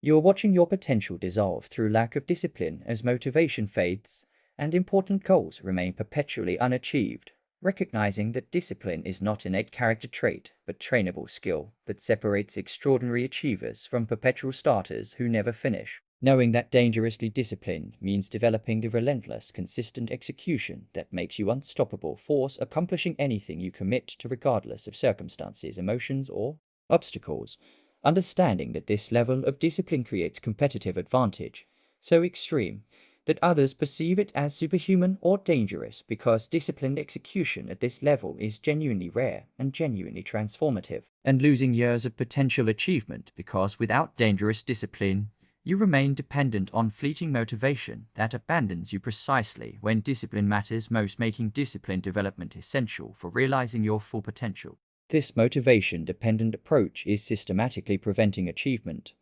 You are watching your potential dissolve through lack of discipline as motivation fades and important goals remain perpetually unachieved. Recognizing that discipline is not an innate character trait, but trainable skill that separates extraordinary achievers from perpetual starters who never finish. Knowing that dangerously disciplined means developing the relentless, consistent execution that makes you unstoppable force accomplishing anything you commit to regardless of circumstances, emotions, or obstacles. Understanding that this level of discipline creates competitive advantage, so extreme that others perceive it as superhuman or dangerous because disciplined execution at this level is genuinely rare and genuinely transformative, and losing years of potential achievement because without dangerous discipline, you remain dependent on fleeting motivation that abandons you precisely when discipline matters most, making discipline development essential for realizing your full potential. This motivation-dependent approach is systematically preventing achievement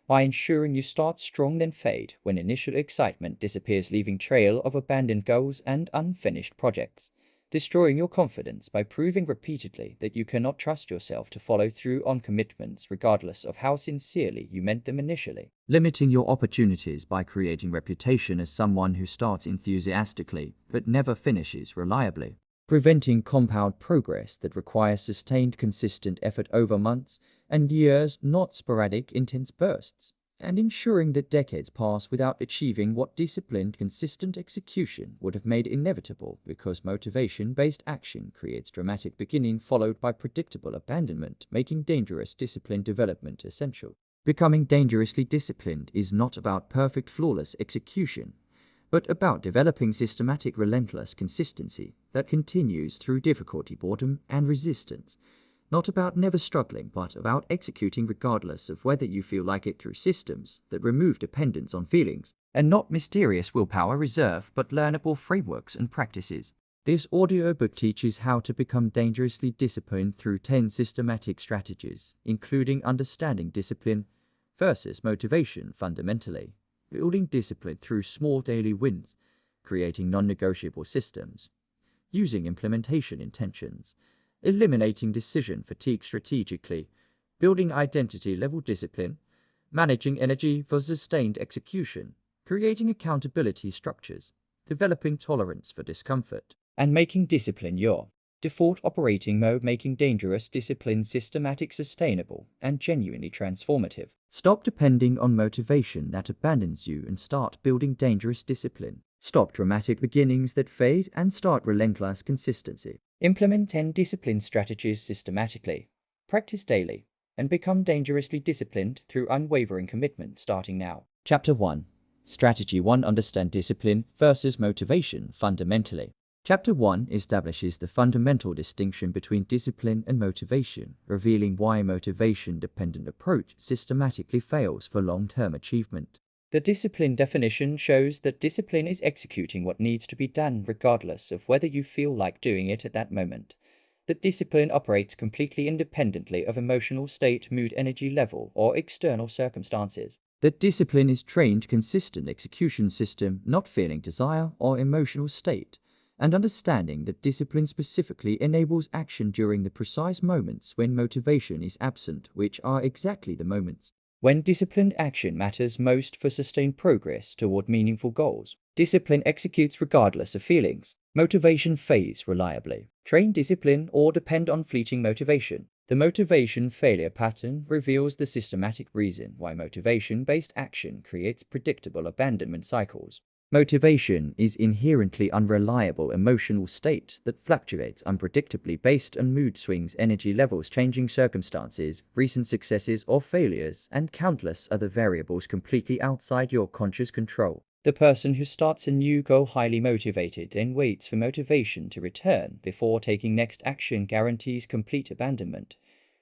by ensuring you start strong then fade when initial excitement disappears, leaving trail of abandoned goals and unfinished projects, destroying your confidence by proving repeatedly that you cannot trust yourself to follow through on commitments regardless of how sincerely you meant them initially. Limiting your opportunities by creating reputation as someone who starts enthusiastically but never finishes reliably. Preventing compound progress that requires sustained consistent effort over months and years, not sporadic intense bursts, and ensuring that decades pass without achieving what disciplined consistent execution would have made inevitable, because motivation-based action creates dramatic beginning followed by predictable abandonment, making dangerous disciplined development essential. Becoming dangerously disciplined is not about perfect flawless execution, but about developing systematic relentless consistency that continues through difficulty, boredom, and resistance. Not about never struggling, but about executing regardless of whether you feel like it, through systems that remove dependence on feelings, and not mysterious willpower reserve, but learnable frameworks and practices. This audiobook teaches how to become dangerously disciplined through 10 systematic strategies, including understanding discipline versus motivation fundamentally, building discipline through small daily wins, creating non-negotiable systems, using implementation intentions, eliminating decision fatigue strategically, building identity-level discipline, managing energy for sustained execution, creating accountability structures, developing tolerance for discomfort, and making discipline your default operating mode, making dangerous discipline systematic, sustainable, and genuinely transformative. Stop depending on motivation that abandons you and start building dangerous discipline. Stop dramatic beginnings that fade and start relentless consistency. Implement 10 discipline strategies systematically. Practice daily and become dangerously disciplined through unwavering commitment starting now. Chapter 1. Strategy 1. Understand discipline versus motivation fundamentally. Chapter 1 establishes the fundamental distinction between discipline and motivation, revealing why a motivation-dependent approach systematically fails for long-term achievement. The discipline definition shows that discipline is executing what needs to be done regardless of whether you feel like doing it at that moment. That discipline operates completely independently of emotional state, mood, energy level, or external circumstances. That discipline is trained, consistent execution system, not feeling, desire, or emotional state. And understanding that discipline specifically enables action during the precise moments when motivation is absent, which are exactly the moments when disciplined action matters most for sustained progress toward meaningful goals. Discipline executes regardless of feelings. Motivation fades reliably. Train discipline or depend on fleeting motivation. The motivation failure pattern reveals the systematic reason why motivation-based action creates predictable abandonment cycles. Motivation is inherently unreliable emotional state that fluctuates unpredictably based on mood swings, energy levels, changing circumstances, recent successes or failures, and countless other variables completely outside your conscious control. The person who starts a new goal highly motivated and waits for motivation to return before taking next action guarantees complete abandonment,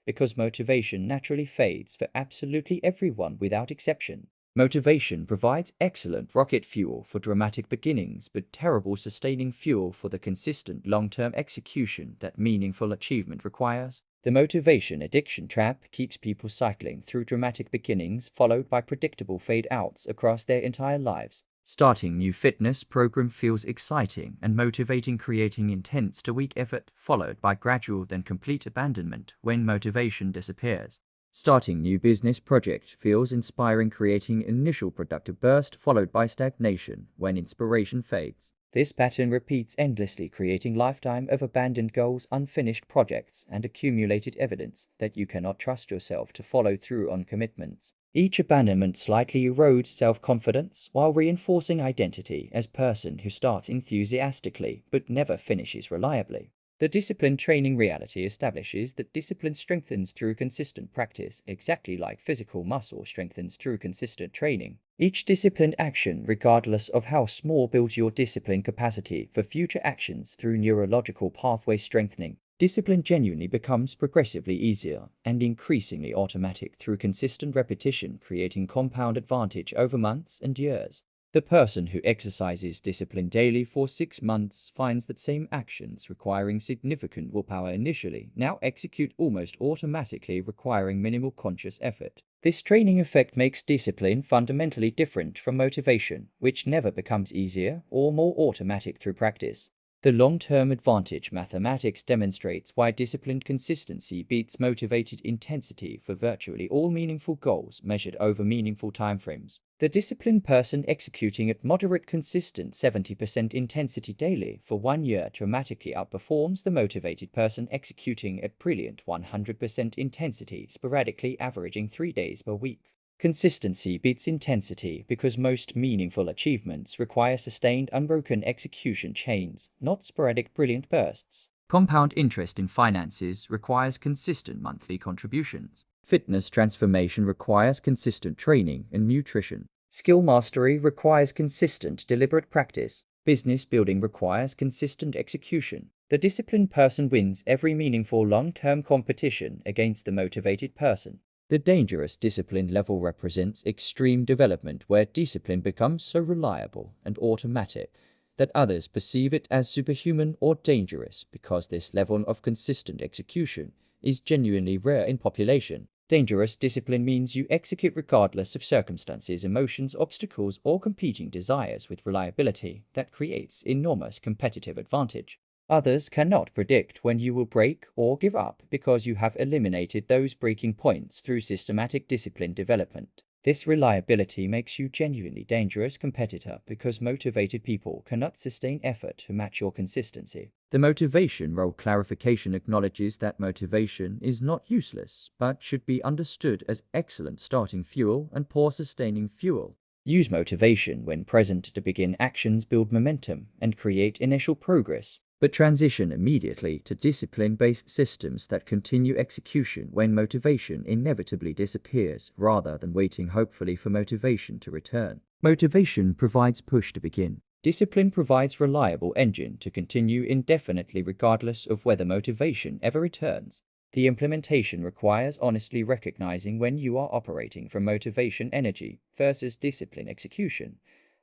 because motivation naturally fades for absolutely everyone without exception. Motivation provides excellent rocket fuel for dramatic beginnings, but terrible sustaining fuel for the consistent long-term execution that meaningful achievement requires. The motivation addiction trap keeps people cycling through dramatic beginnings followed by predictable fade-outs across their entire lives. Starting new fitness program feels exciting and motivating, creating intense 2-week effort followed by gradual then complete abandonment when motivation disappears. Starting new business project feels inspiring, creating initial productive burst followed by stagnation when inspiration fades. This pattern repeats endlessly, creating lifetime of abandoned goals, unfinished projects, and accumulated evidence that you cannot trust yourself to follow through on commitments. Each abandonment slightly erodes self-confidence while reinforcing identity as person who starts enthusiastically but never finishes reliably. The discipline training reality establishes that discipline strengthens through consistent practice, exactly like physical muscle strengthens through consistent training. Each disciplined action, regardless of how small, builds your discipline capacity for future actions through neurological pathway strengthening. Discipline genuinely becomes progressively easier and increasingly automatic through consistent repetition, creating compound advantage over months and years. The person who exercises discipline daily for 6 months finds that same actions requiring significant willpower initially now execute almost automatically, requiring minimal conscious effort. This training effect makes discipline fundamentally different from motivation, which never becomes easier or more automatic through practice. The long-term advantage mathematics demonstrates why disciplined consistency beats motivated intensity for virtually all meaningful goals measured over meaningful timeframes. The disciplined person executing at moderate consistent 70% intensity daily for 1 year dramatically outperforms the motivated person executing at brilliant 100% intensity sporadically, averaging 3 days per week. Consistency beats intensity because most meaningful achievements require sustained, unbroken execution chains, not sporadic brilliant bursts. Compound interest in finances requires consistent monthly contributions. Fitness transformation requires consistent training and nutrition. Skill mastery requires consistent, deliberate practice. Business building requires consistent execution. The disciplined person wins every meaningful long-term competition against the motivated person. The dangerous discipline level represents extreme development, where discipline becomes so reliable and automatic that others perceive it as superhuman or dangerous. Because this level of consistent execution is genuinely rare in population. Dangerous discipline means you execute regardless of circumstances, emotions, obstacles, or competing desires with reliability that creates enormous competitive advantage. Others cannot predict when you will break or give up because you have eliminated those breaking points through systematic discipline development. This reliability makes you genuinely dangerous competitor because motivated people cannot sustain effort to match your consistency. The motivation role clarification acknowledges that motivation is not useless, but should be understood as excellent starting fuel and poor sustaining fuel. Use motivation when present to begin actions, build momentum, and create initial progress, but transition immediately to discipline-based systems that continue execution when motivation inevitably disappears, rather than waiting hopefully for motivation to return. Motivation provides push to begin. Discipline provides reliable engine to continue indefinitely regardless of whether motivation ever returns. The implementation requires honestly recognizing when you are operating from motivation energy versus discipline execution,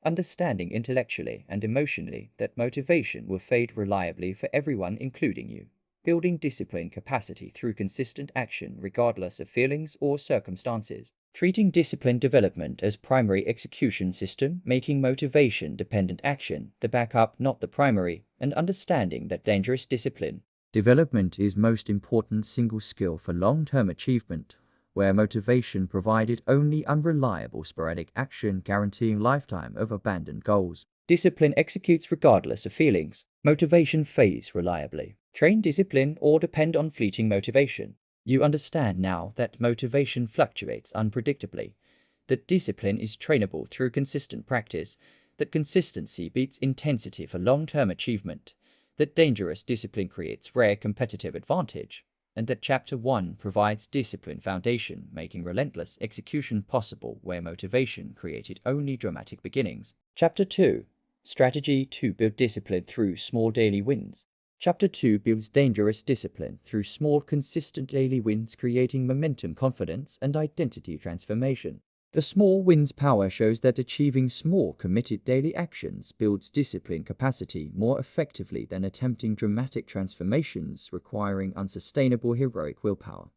understanding intellectually and emotionally that motivation will fade reliably for everyone, including you. Building discipline capacity through consistent action regardless of feelings or circumstances. Treating discipline development as primary execution system, making motivation-dependent action the backup, not the primary, and understanding that dangerous discipline development is most important single skill for long-term achievement, where motivation provided only unreliable sporadic action, guaranteeing lifetime of abandoned goals. Discipline executes regardless of feelings. Motivation fades reliably. Train discipline or depend on fleeting motivation. You understand now that motivation fluctuates unpredictably, that discipline is trainable through consistent practice, that consistency beats intensity for long-term achievement, that dangerous discipline creates rare competitive advantage, and that Chapter 1 provides discipline foundation, making relentless execution possible where motivation created only dramatic beginnings. Chapter 2. Strategy to build discipline through small daily wins. Chapter 2 builds dangerous discipline through small, consistent daily wins, creating momentum, confidence, and identity transformation. The small wins power shows that achieving small, committed daily actions builds discipline capacity more effectively than attempting dramatic transformations requiring unsustainable heroic willpower.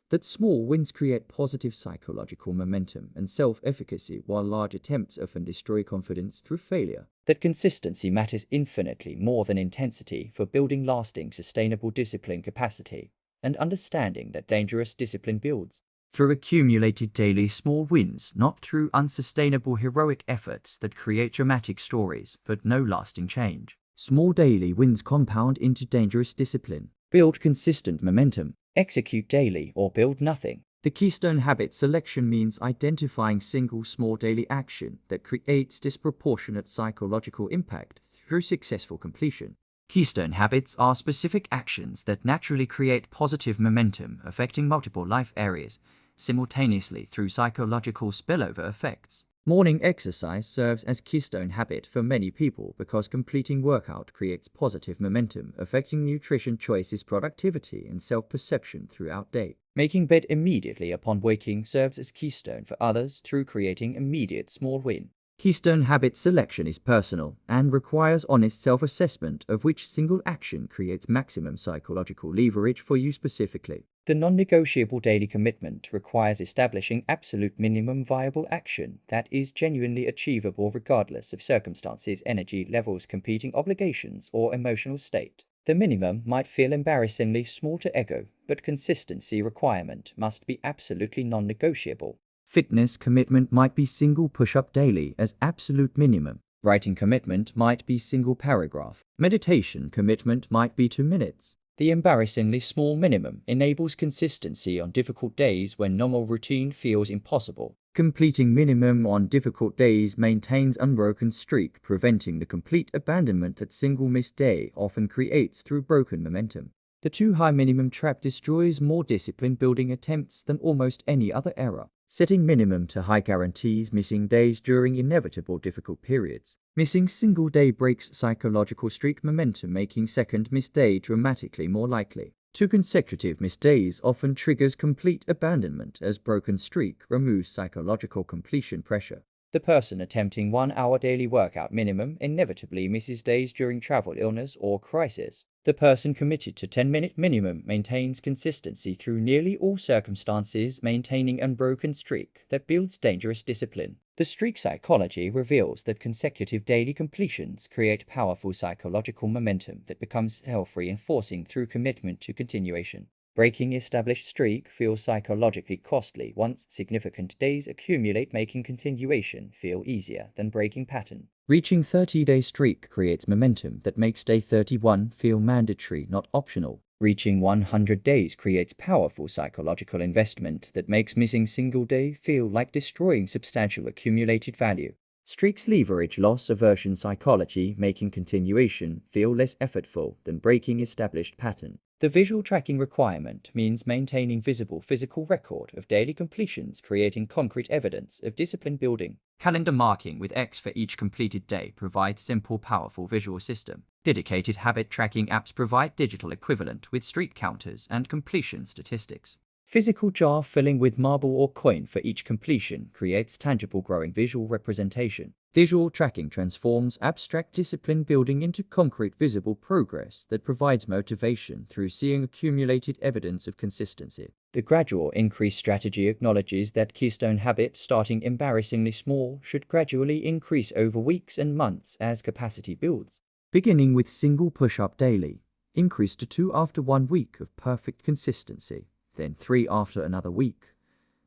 That small wins create positive psychological momentum and self-efficacy, while large attempts often destroy confidence through failure. That consistency matters infinitely more than intensity for building lasting, sustainable discipline capacity, and understanding that dangerous discipline builds through accumulated daily small wins, not through unsustainable heroic efforts that create dramatic stories but no lasting change. Small daily wins compound into dangerous discipline. Build consistent momentum. Execute daily or build nothing. The keystone habit selection means identifying single small daily action that creates disproportionate psychological impact through successful completion. Keystone habits are specific actions that naturally create positive momentum affecting multiple life areas simultaneously through psychological spillover effects. Morning exercise serves as keystone habit for many people because completing workout creates positive momentum affecting nutrition choices, productivity, and self-perception throughout day. Making bed immediately upon waking serves as keystone for others through creating immediate small win. Keystone habit selection is personal and requires honest self-assessment of which single action creates maximum psychological leverage for you specifically. The non-negotiable daily commitment requires establishing absolute minimum viable action that is genuinely achievable regardless of circumstances, energy levels, competing obligations, or emotional state. The minimum might feel embarrassingly small to ego, but consistency requirement must be absolutely non-negotiable. Fitness commitment might be single push-up daily as absolute minimum. Writing commitment might be single paragraph. Meditation commitment might be 2 minutes. The embarrassingly small minimum enables consistency on difficult days when normal routine feels impossible. Completing minimum on difficult days maintains unbroken streak, preventing the complete abandonment that single missed day often creates through broken momentum. The too high minimum trap destroys more discipline building attempts than almost any other error. Setting minimum to high guarantees missing days during inevitable difficult periods. Missing single day breaks psychological streak momentum, making second missed day dramatically more likely. 2 consecutive missed days often triggers complete abandonment as broken streak removes psychological completion pressure. The person attempting 1 hour daily workout minimum inevitably misses days during travel, illness, or crisis. The person committed to 10-minute minimum maintains consistency through nearly all circumstances, maintaining unbroken streak that builds dangerous discipline. The streak psychology reveals that consecutive daily completions create powerful psychological momentum that becomes self-reinforcing through commitment to continuation. Breaking established streak feels psychologically costly once significant days accumulate, making continuation feel easier than breaking pattern. Reaching 30-day streak creates momentum that makes day 31 feel mandatory, not optional. Reaching 100 days creates powerful psychological investment that makes missing single day feel like destroying substantial accumulated value. Streaks leverage loss aversion psychology, making continuation feel less effortful than breaking established pattern. The visual tracking requirement means maintaining visible physical record of daily completions, creating concrete evidence of discipline building. Calendar marking with X for each completed day provides simple, powerful visual system. Dedicated habit tracking apps provide digital equivalent with streak counters and completion statistics. Physical jar filling with marble or coin for each completion creates tangible growing visual representation. Visual tracking transforms abstract discipline building into concrete visible progress that provides motivation through seeing accumulated evidence of consistency. The gradual increase strategy acknowledges that keystone habit starting embarrassingly small should gradually increase over weeks and months as capacity builds. Beginning with single push-up daily, increase to 2 after 1 week of perfect consistency, then 3 after another week,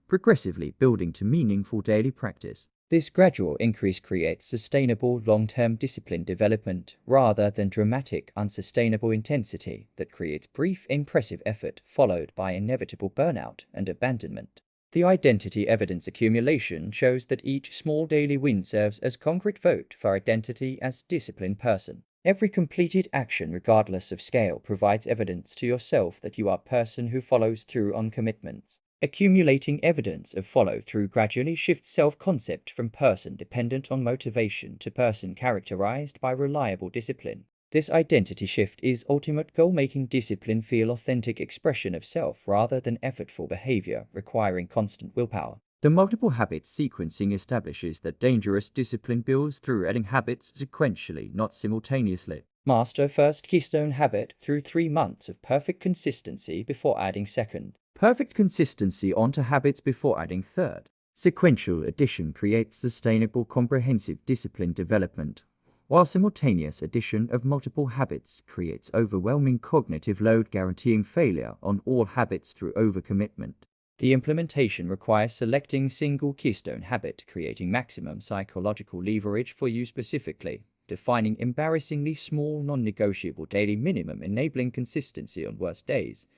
progressively building to meaningful daily practice. This gradual increase creates sustainable long-term discipline development rather than dramatic, unsustainable intensity that creates brief, impressive effort followed by inevitable burnout and abandonment. The identity evidence accumulation shows that each small daily win serves as concrete vote for identity as disciplined person. Every completed action, regardless of scale, provides evidence to yourself that you are a person who follows through on commitments. Accumulating evidence of follow-through gradually shifts self-concept from person dependent on motivation to person characterized by reliable discipline. This identity shift is ultimate goal, making discipline feel authentic expression of self rather than effortful behavior requiring constant willpower. The multiple habits sequencing establishes that dangerous discipline builds through adding habits sequentially, not simultaneously. Master first keystone habit through 3 months of perfect consistency before adding second. Perfect consistency onto habits before adding third. Sequential addition creates sustainable, comprehensive discipline development, while simultaneous addition of multiple habits creates overwhelming cognitive load, guaranteeing failure on all habits through overcommitment. The implementation requires selecting a single keystone habit, creating maximum psychological leverage for you specifically, defining embarrassingly small non-negotiable daily minimum, enabling consistency on worst days,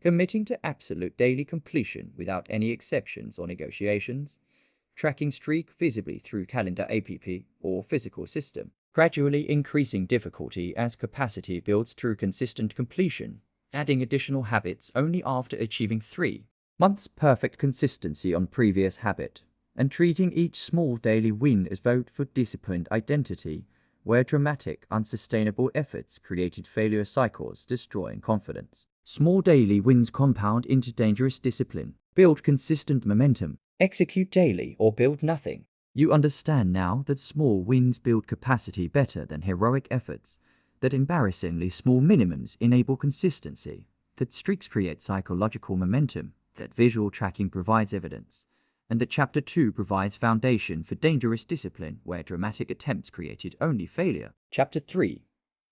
committing to absolute daily completion without any exceptions or negotiations, tracking streak visibly through calendar app or physical system, gradually increasing difficulty as capacity builds through consistent completion, adding additional habits only after achieving 3 months perfect consistency on previous habit, and treating each small daily win as vote for disciplined identity, where dramatic, unsustainable efforts created failure cycles, destroying confidence. Small daily wins compound into dangerous discipline. Build consistent momentum. Execute daily or build nothing. You understand now that small wins build capacity better than heroic efforts, that embarrassingly small minimums enable consistency, that streaks create psychological momentum, that visual tracking provides evidence, and that Chapter 2 provides foundation for dangerous discipline where dramatic attempts created only failure. Chapter 3.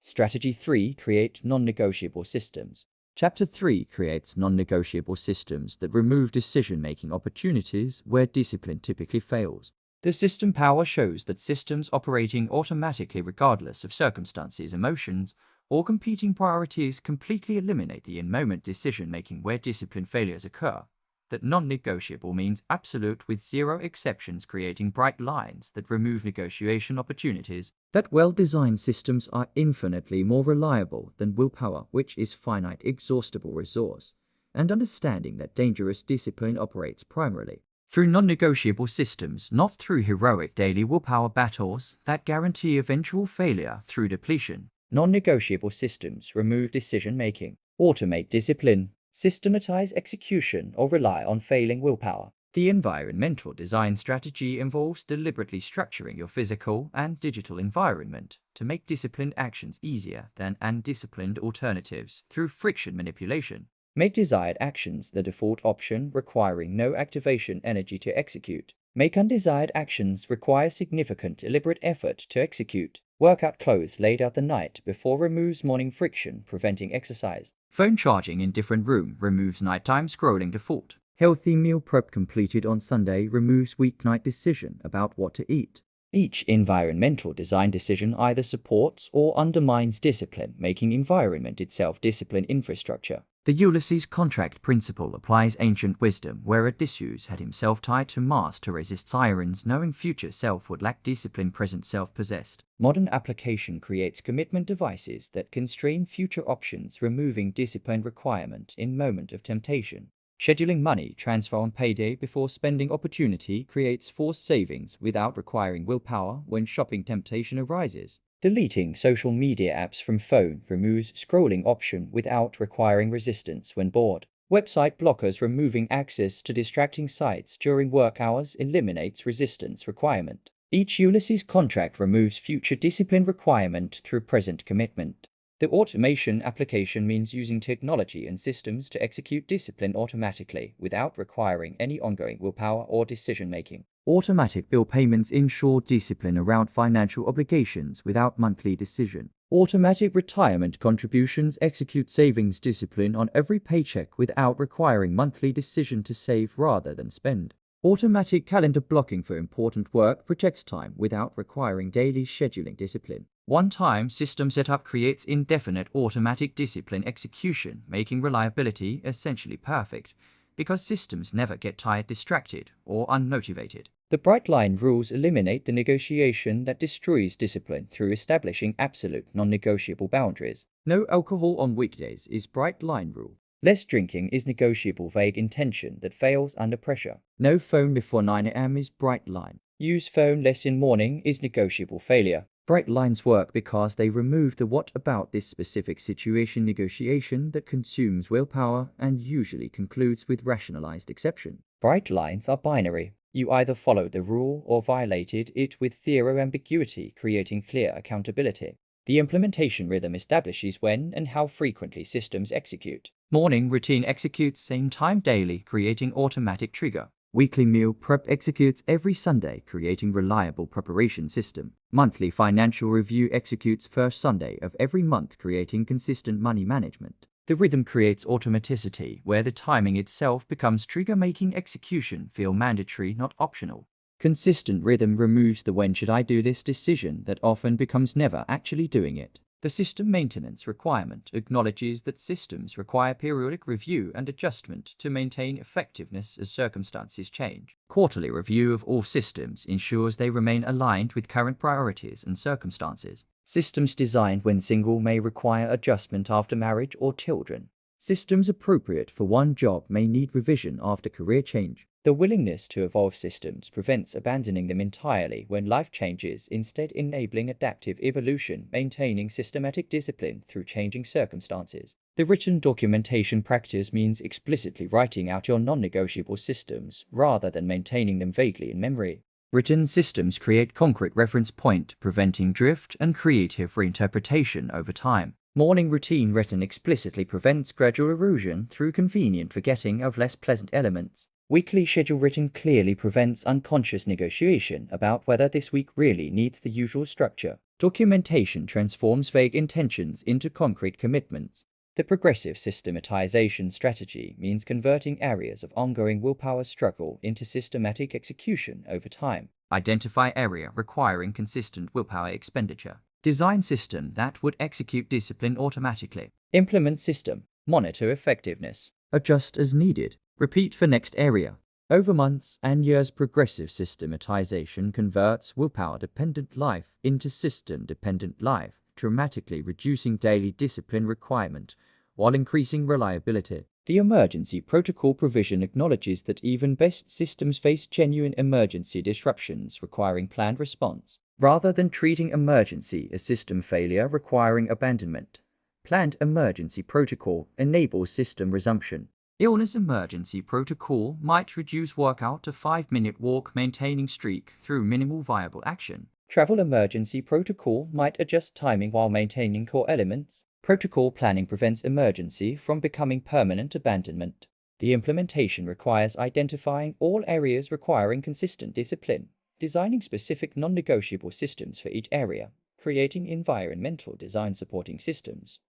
Strategy 3. Create non-negotiable systems. Chapter 3 creates non-negotiable systems that remove decision-making opportunities where discipline typically fails. The system power shows that systems operating automatically regardless of circumstances, emotions, or competing priorities completely eliminate the in-moment decision-making where discipline failures occur. That non-negotiable means absolute with 0 exceptions, creating bright lines that remove negotiation opportunities. That well-designed systems are infinitely more reliable than willpower, which is finite, exhaustible resource, and understanding that dangerous discipline operates primarily through non-negotiable systems, not through heroic daily willpower battles that guarantee eventual failure through depletion. Non-negotiable systems remove decision-making, automate discipline, systematize execution, or rely on failing willpower. The environmental design strategy involves deliberately structuring your physical and digital environment to make disciplined actions easier than undisciplined alternatives through friction manipulation. Make desired actions the default option, requiring no activation energy to execute. Make undesired actions require significant deliberate effort to execute. Workout clothes laid out the night before removes morning friction, preventing exercise. Phone charging in different room removes nighttime scrolling default. Healthy meal prep completed on Sunday removes weeknight decision about what to eat. Each environmental design decision either supports or undermines discipline, making environment itself discipline infrastructure. The Ulysses contract principle applies ancient wisdom, where Odysseus had himself tied to mast to resist sirens, knowing future self would lack discipline, present self possessed. Modern application creates commitment devices that constrain future options, removing discipline requirement in moment of temptation. Scheduling money transfer on payday before spending opportunity creates forced savings without requiring willpower when shopping temptation arises. Deleting social media apps from phone removes scrolling option without requiring resistance when bored. Website blockers removing access to distracting sites during work hours eliminates resistance requirement. Each Ulysses contract removes future discipline requirement through present commitment. The automation application means using technology and systems to execute discipline automatically without requiring any ongoing willpower or decision-making. Automatic bill payments ensure discipline around financial obligations without monthly decision. Automatic retirement contributions execute savings discipline on every paycheck without requiring monthly decision to save rather than spend. Automatic calendar blocking for important work protects time without requiring daily scheduling discipline. One-time system setup creates indefinite automatic discipline execution, making reliability essentially perfect, because systems never get tired, distracted, or unmotivated. The bright line rules eliminate the negotiation that destroys discipline through establishing absolute non-negotiable boundaries. No alcohol on weekdays is bright line rule. Less drinking is negotiable vague intention that fails under pressure. No phone before 9 a.m. is bright line. Use phone less in morning is negotiable failure. Bright lines work because they remove the what about this specific situation negotiation that consumes willpower and usually concludes with rationalized exception. Bright lines are binary. You either followed the rule or violated it with zero ambiguity, creating clear accountability. The implementation rhythm establishes when and how frequently systems execute. Morning routine executes same time daily, creating automatic trigger. Weekly meal prep executes every Sunday, creating reliable preparation system. Monthly financial review executes first Sunday of every month, creating consistent money management. The rhythm creates automaticity, where the timing itself becomes trigger, making execution feel mandatory, not optional. Consistent rhythm removes the "when should I do this" decision that often becomes never actually doing it. The system maintenance requirement acknowledges that systems require periodic review and adjustment to maintain effectiveness as circumstances change. Quarterly review of all systems ensures they remain aligned with current priorities and circumstances. Systems designed when single may require adjustment after marriage or children. Systems appropriate for one job may need revision after career change. The willingness to evolve systems prevents abandoning them entirely when life changes, instead enabling adaptive evolution, maintaining systematic discipline through changing circumstances. The written documentation practice means explicitly writing out your non-negotiable systems rather than maintaining them vaguely in memory. Written systems create concrete reference point, preventing drift and creative reinterpretation over time. Morning routine written explicitly prevents gradual erosion through convenient forgetting of less pleasant elements. Weekly schedule written clearly prevents unconscious negotiation about whether this week really needs the usual structure. Documentation transforms vague intentions into concrete commitments. The progressive systematization strategy means converting areas of ongoing willpower struggle into systematic execution over time. Identify area requiring consistent willpower expenditure. Design system that would execute discipline automatically. Implement system. Monitor effectiveness. Adjust as needed. Repeat for next area. Over months and years, progressive systematization converts willpower-dependent life into system-dependent life, dramatically reducing daily discipline requirement while increasing reliability. The emergency protocol provision acknowledges that even best systems face genuine emergency disruptions requiring planned response. Rather than treating emergency as system failure requiring abandonment, planned emergency protocol enables system resumption. Illness emergency protocol might reduce workout to 5-minute walk, maintaining streak through minimal viable action. Travel emergency protocol might adjust timing while maintaining core elements. Protocol planning prevents emergency from becoming permanent abandonment. The implementation requires identifying all areas requiring consistent discipline, designing specific non-negotiable systems for each area, creating environmental design supporting systems,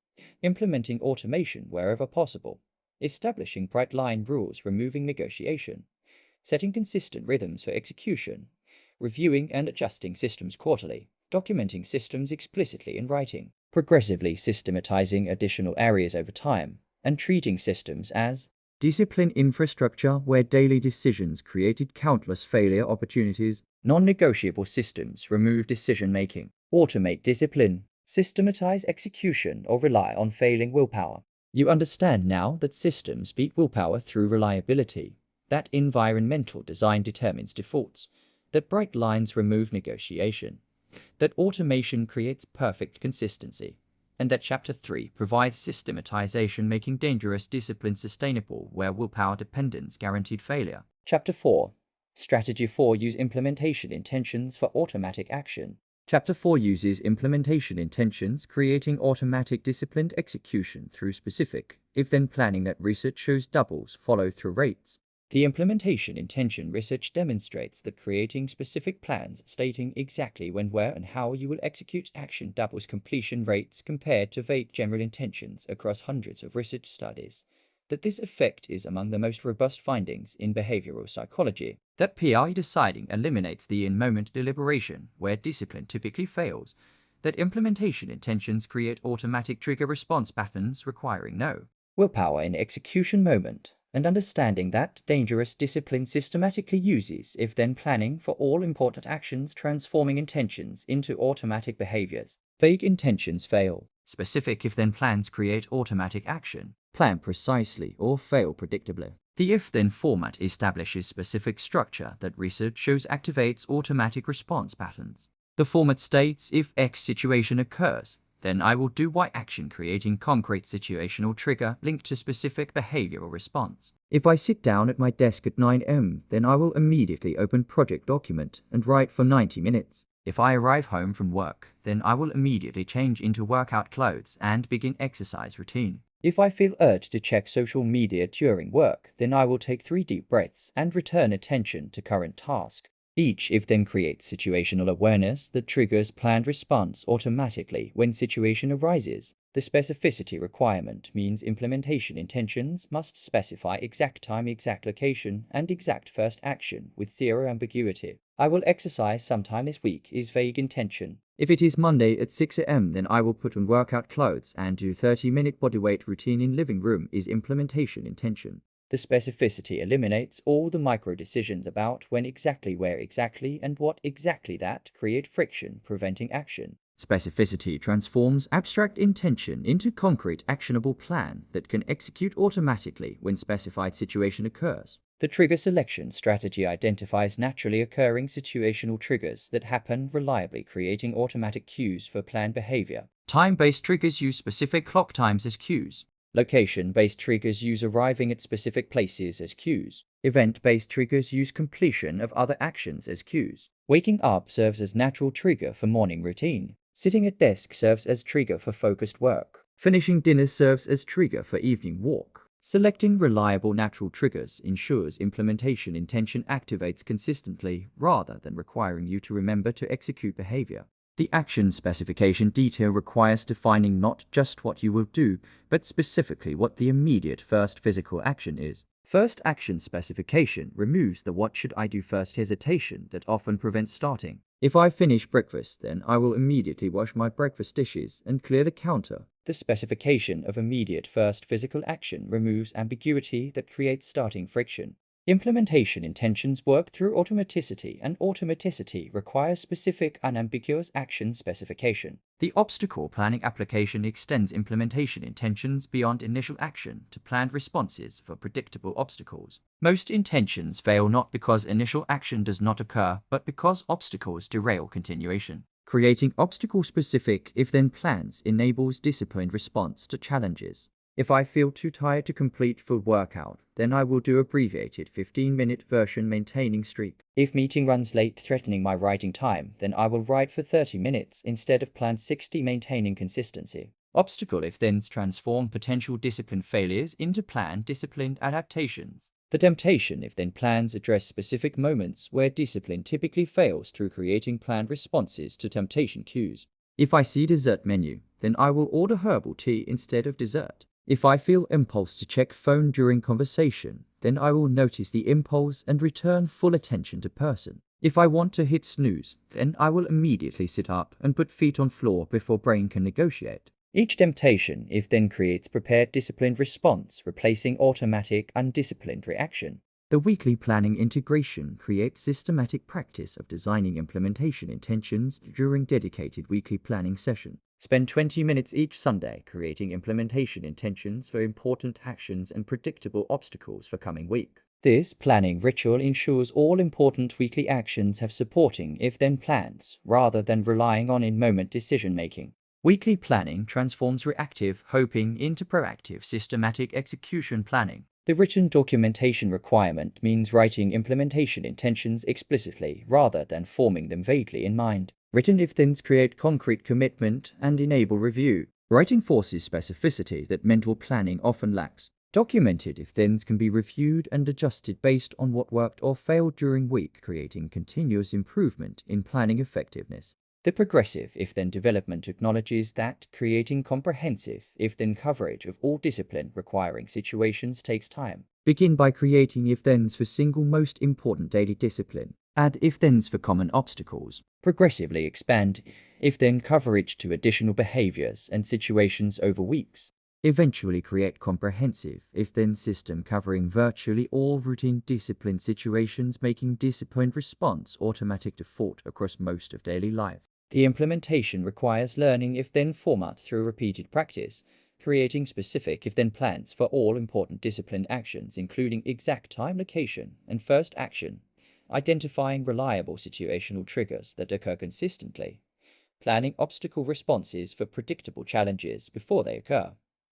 implementing automation wherever possible, establishing bright line rules removing negotiation, setting consistent rhythms for execution, reviewing and adjusting systems quarterly, documenting systems explicitly in writing, progressively systematizing additional areas over time, and treating systems as discipline infrastructure where daily decisions created countless failure opportunities. Non-negotiable systems remove decision-making, automate discipline, systematize execution, or rely on failing willpower. You understand now that systems beat willpower through reliability, that environmental design determines defaults, that bright lines remove negotiation, that automation creates perfect consistency, and that Chapter 3 provides systematization making dangerous discipline sustainable where willpower dependence guaranteed failure. Chapter 4. Strategy 4 use implementation intentions for automatic action. Chapter 4 uses implementation intentions, creating automatic disciplined execution through specific, if-then planning that research shows doubles follow-through rates. The implementation intention research demonstrates that creating specific plans stating exactly when, where, and how you will execute action doubles completion rates compared to vague general intentions across hundreds of research studies. That this effect is among the most robust findings in behavioral psychology. That PI deciding eliminates the in-moment deliberation where discipline typically fails. That implementation intentions create automatic trigger response patterns requiring no willpower in execution moment. And understanding that dangerous discipline systematically uses if-then planning for all important actions, transforming intentions into automatic behaviors. Vague intentions fail. Specific if-then plans create automatic action. Plan precisely or fail predictably. The if-then format establishes specific structure that research shows activates automatic response patterns. The format states if X situation occurs, then I will do Y action, creating concrete situational trigger linked to specific behavioral response. If I sit down at my desk at 9 am, then I will immediately open project document and write for 90 minutes. If I arrive home from work, then I will immediately change into workout clothes and begin exercise routine. If I feel urged to check social media during work, then I will take 3 deep breaths and return attention to current task. Each if-then creates situational awareness that triggers planned response automatically when situation arises. The specificity requirement means implementation intentions must specify exact time, exact location, and exact first action with zero ambiguity. I will exercise sometime this week is vague intention. If it is Monday at 6 a.m., then I will put on workout clothes and do 30-minute bodyweight routine in living room is implementation intention. The specificity eliminates all the micro decisions about when exactly, where exactly, and what exactly that create friction, preventing action. Specificity transforms abstract intention into concrete, actionable plan that can execute automatically when specified situation occurs. The trigger selection strategy identifies naturally occurring situational triggers that happen reliably, creating automatic cues for planned behavior. Time-based triggers use specific clock times as cues. Location-based triggers use arriving at specific places as cues. Event-based triggers use completion of other actions as cues. Waking up serves as natural trigger for morning routine. Sitting at desk serves as trigger for focused work. Finishing dinner serves as trigger for evening walk. Selecting reliable natural triggers ensures implementation intention activates consistently rather than requiring you to remember to execute behavior. The action specification detail requires defining not just what you will do, but specifically what the immediate first physical action is. First action specification removes the what should I do first hesitation that often prevents starting. If I finish breakfast, then I will immediately wash my breakfast dishes and clear the counter. The specification of immediate first physical action removes ambiguity that creates starting friction. Implementation intentions work through automaticity, and automaticity requires specific, unambiguous action specification. The obstacle planning application extends implementation intentions beyond initial action to planned responses for predictable obstacles. Most intentions fail not because initial action does not occur, but because obstacles derail continuation. Creating obstacle-specific if-then plans enables disciplined response to challenges. If I feel too tired to complete full workout, then I will do abbreviated 15-minute version maintaining streak. If meeting runs late threatening my writing time, then I will write for 30 minutes instead of planned 60 maintaining consistency. Obstacle if-thens transform potential discipline failures into planned disciplined adaptations. The temptation if-then plans address specific moments where discipline typically fails through creating planned responses to temptation cues. If I see dessert menu, then I will order herbal tea instead of dessert. If I feel impulse to check phone during conversation, then I will notice the impulse and return full attention to person. If I want to hit snooze, then I will immediately sit up and put feet on floor before brain can negotiate. Each temptation if-then creates prepared disciplined response, replacing automatic undisciplined reaction. The weekly planning integration creates systematic practice of designing implementation intentions during dedicated weekly planning session. Spend 20 minutes each Sunday creating implementation intentions for important actions and predictable obstacles for coming week. This planning ritual ensures all important weekly actions have supporting if-then plans, rather than relying on in-moment decision-making. Weekly planning transforms reactive hoping into proactive systematic execution planning. The written documentation requirement means writing implementation intentions explicitly rather than forming them vaguely in mind. Written if-thens create concrete commitment and enable review. Writing forces specificity that mental planning often lacks. Documented if-thens can be reviewed and adjusted based on what worked or failed during week, creating continuous improvement in planning effectiveness. The progressive if-then development acknowledges that creating comprehensive if-then coverage of all discipline requiring situations takes time. Begin by creating if-thens for single most important daily discipline. Add if-thens for common obstacles. Progressively expand if-then coverage to additional behaviors and situations over weeks. Eventually create comprehensive if-then system covering virtually all routine discipline situations, making disciplined response automatic default across most of daily life. The implementation requires learning if-then format through repeated practice, creating specific if-then plans for all important disciplined actions including exact time, location, and first action, identifying reliable situational triggers that occur consistently, planning obstacle responses for predictable challenges before they occur,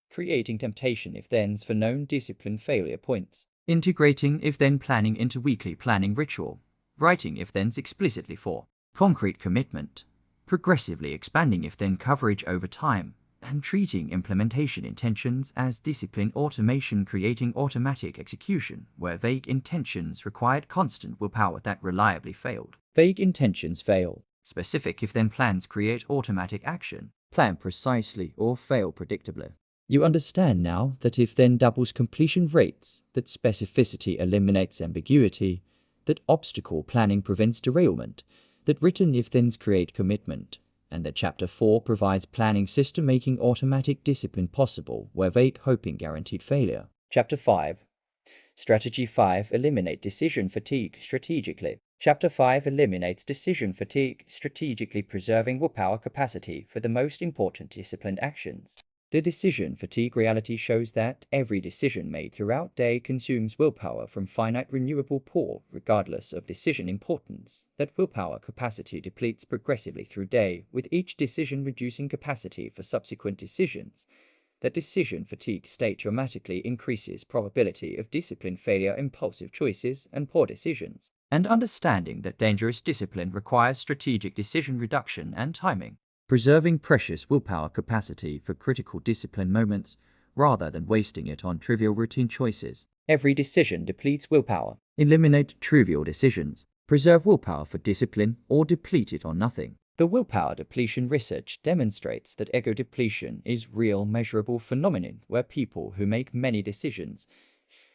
creating temptation if-thens for known discipline failure points, integrating if-then planning into weekly planning ritual, writing if-thens explicitly for concrete commitment, progressively expanding if-then coverage over time, and treating implementation intentions as discipline automation, creating automatic execution, where vague intentions required constant willpower that reliably failed. Vague intentions fail. Specific if-then plans create automatic action. Plan precisely or fail predictably. You understand now that if-then doubles completion rates, that specificity eliminates ambiguity, that obstacle planning prevents derailment, that written if-thens create commitment, and that Chapter 4 provides planning system making automatic discipline possible where vague hoping guaranteed failure. Chapter 5. Strategy 5. Eliminate decision fatigue strategically. Chapter 5 eliminates decision fatigue strategically, preserving willpower capacity for the most important disciplined actions. The decision fatigue reality shows that every decision made throughout day consumes willpower from finite renewable pool, regardless of decision importance. That willpower capacity depletes progressively through day, with each decision reducing capacity for subsequent decisions. That decision fatigue state dramatically increases probability of discipline failure, impulsive choices, and poor decisions. And understanding that dangerous discipline requires strategic decision reduction and timing. Preserving precious willpower capacity for critical discipline moments, rather than wasting it on trivial routine choices. Every decision depletes willpower. Eliminate trivial decisions. Preserve willpower for discipline or deplete it on nothing. The willpower depletion research demonstrates that ego depletion is real measurable phenomenon where people who make many decisions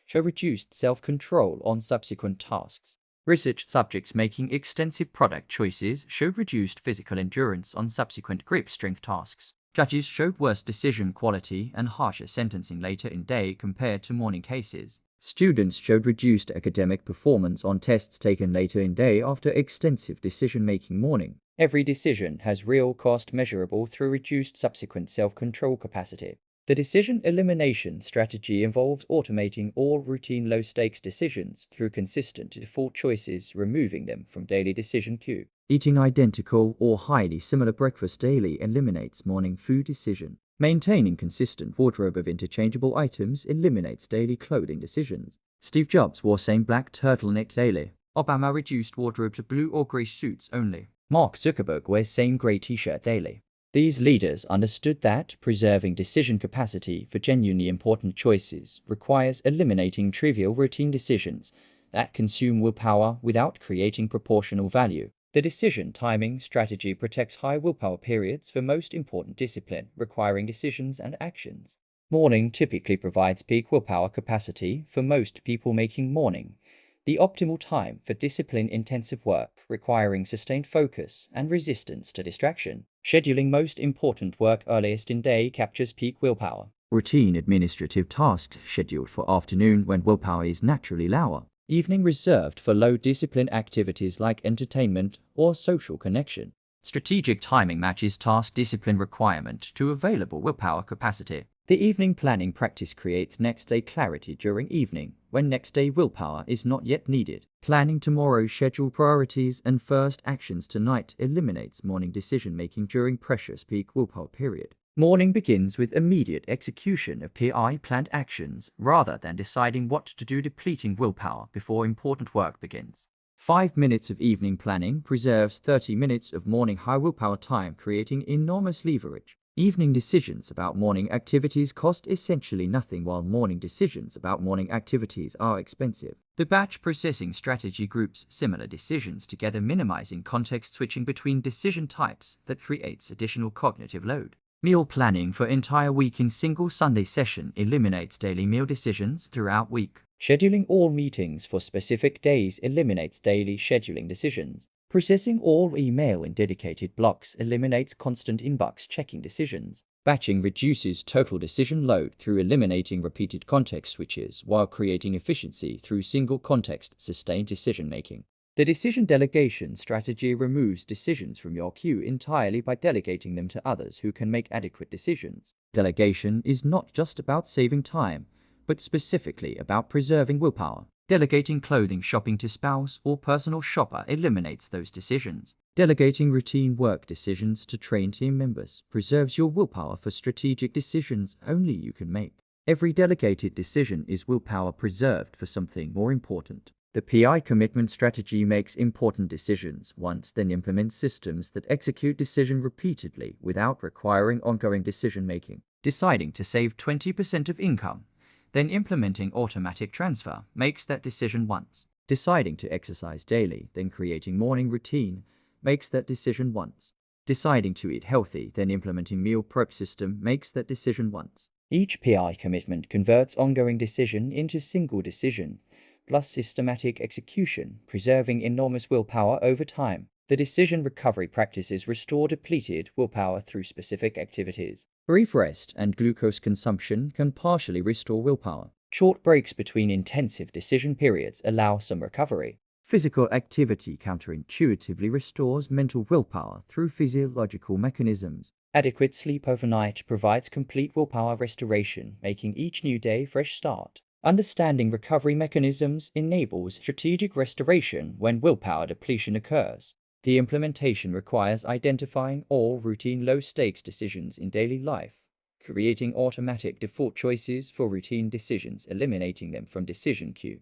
show reduced self-control on subsequent tasks. Research subjects making extensive product choices showed reduced physical endurance on subsequent grip strength tasks. Judges showed worse decision quality and harsher sentencing later in day compared to morning cases. Students showed reduced academic performance on tests taken later in day after extensive decision-making morning. Every decision has real cost measurable through reduced subsequent self-control capacity. The decision elimination strategy involves automating all routine low-stakes decisions through consistent default choices, removing them from daily decision queue. Eating identical or highly similar breakfast daily eliminates morning food decision. Maintaining consistent wardrobe of interchangeable items eliminates daily clothing decisions. Steve Jobs wore same black turtleneck daily. Obama reduced wardrobe to blue or gray suits only. Mark Zuckerberg wears same gray t-shirt daily. These leaders understood that preserving decision capacity for genuinely important choices requires eliminating trivial routine decisions that consume willpower without creating proportional value. The decision timing strategy protects high willpower periods for most important discipline requiring decisions and actions. Morning typically provides peak willpower capacity for most people, making morning the optimal time for discipline-intensive work requiring sustained focus and resistance to distraction. Scheduling most important work earliest in day captures peak willpower. Routine administrative tasks scheduled for afternoon when willpower is naturally lower. Evening reserved for low discipline activities like entertainment or social connection. Strategic timing matches task discipline requirement to available willpower capacity. The evening planning practice creates next day clarity during evening, when next day willpower is not yet needed. Planning tomorrow's schedule priorities and first actions tonight eliminates morning decision making during precious peak willpower period. Morning begins with immediate execution of PI planned actions rather than deciding what to do, depleting willpower before important work begins. 5 minutes of evening planning preserves 30 minutes of morning high willpower time, creating enormous leverage. Evening decisions about morning activities cost essentially nothing, while morning decisions about morning activities are expensive. The batch processing strategy groups similar decisions together, minimizing context switching between decision types that creates additional cognitive load. Meal planning for entire week in single Sunday session eliminates daily meal decisions throughout week. Scheduling all meetings for specific days eliminates daily scheduling decisions. Processing all email in dedicated blocks eliminates constant inbox checking decisions. Batching reduces total decision load through eliminating repeated context switches while creating efficiency through single context sustained decision making. The decision delegation strategy removes decisions from your queue entirely by delegating them to others who can make adequate decisions. Delegation is not just about saving time, but specifically about preserving willpower. Delegating clothing shopping to spouse or personal shopper eliminates those decisions. Delegating routine work decisions to trained team members preserves your willpower for strategic decisions only you can make. Every delegated decision is willpower preserved for something more important. The PI commitment strategy makes important decisions once, then implements systems that execute decision repeatedly without requiring ongoing decision making. Deciding to save 20% of income, then implementing automatic transfer makes that decision once. Deciding to exercise daily, then creating morning routine makes that decision once. Deciding to eat healthy, then implementing meal prep system makes that decision once. Each PI commitment converts ongoing decision into single decision, plus systematic execution, preserving enormous willpower over time. The decision recovery practices restore depleted willpower through specific activities. Brief rest and glucose consumption can partially restore willpower. Short breaks between intensive decision periods allow some recovery. Physical activity counterintuitively restores mental willpower through physiological mechanisms. Adequate sleep overnight provides complete willpower restoration, making each new day a fresh start. Understanding recovery mechanisms enables strategic restoration when willpower depletion occurs. The implementation requires identifying all routine low-stakes decisions in daily life, creating automatic default choices for routine decisions, eliminating them from decision queue.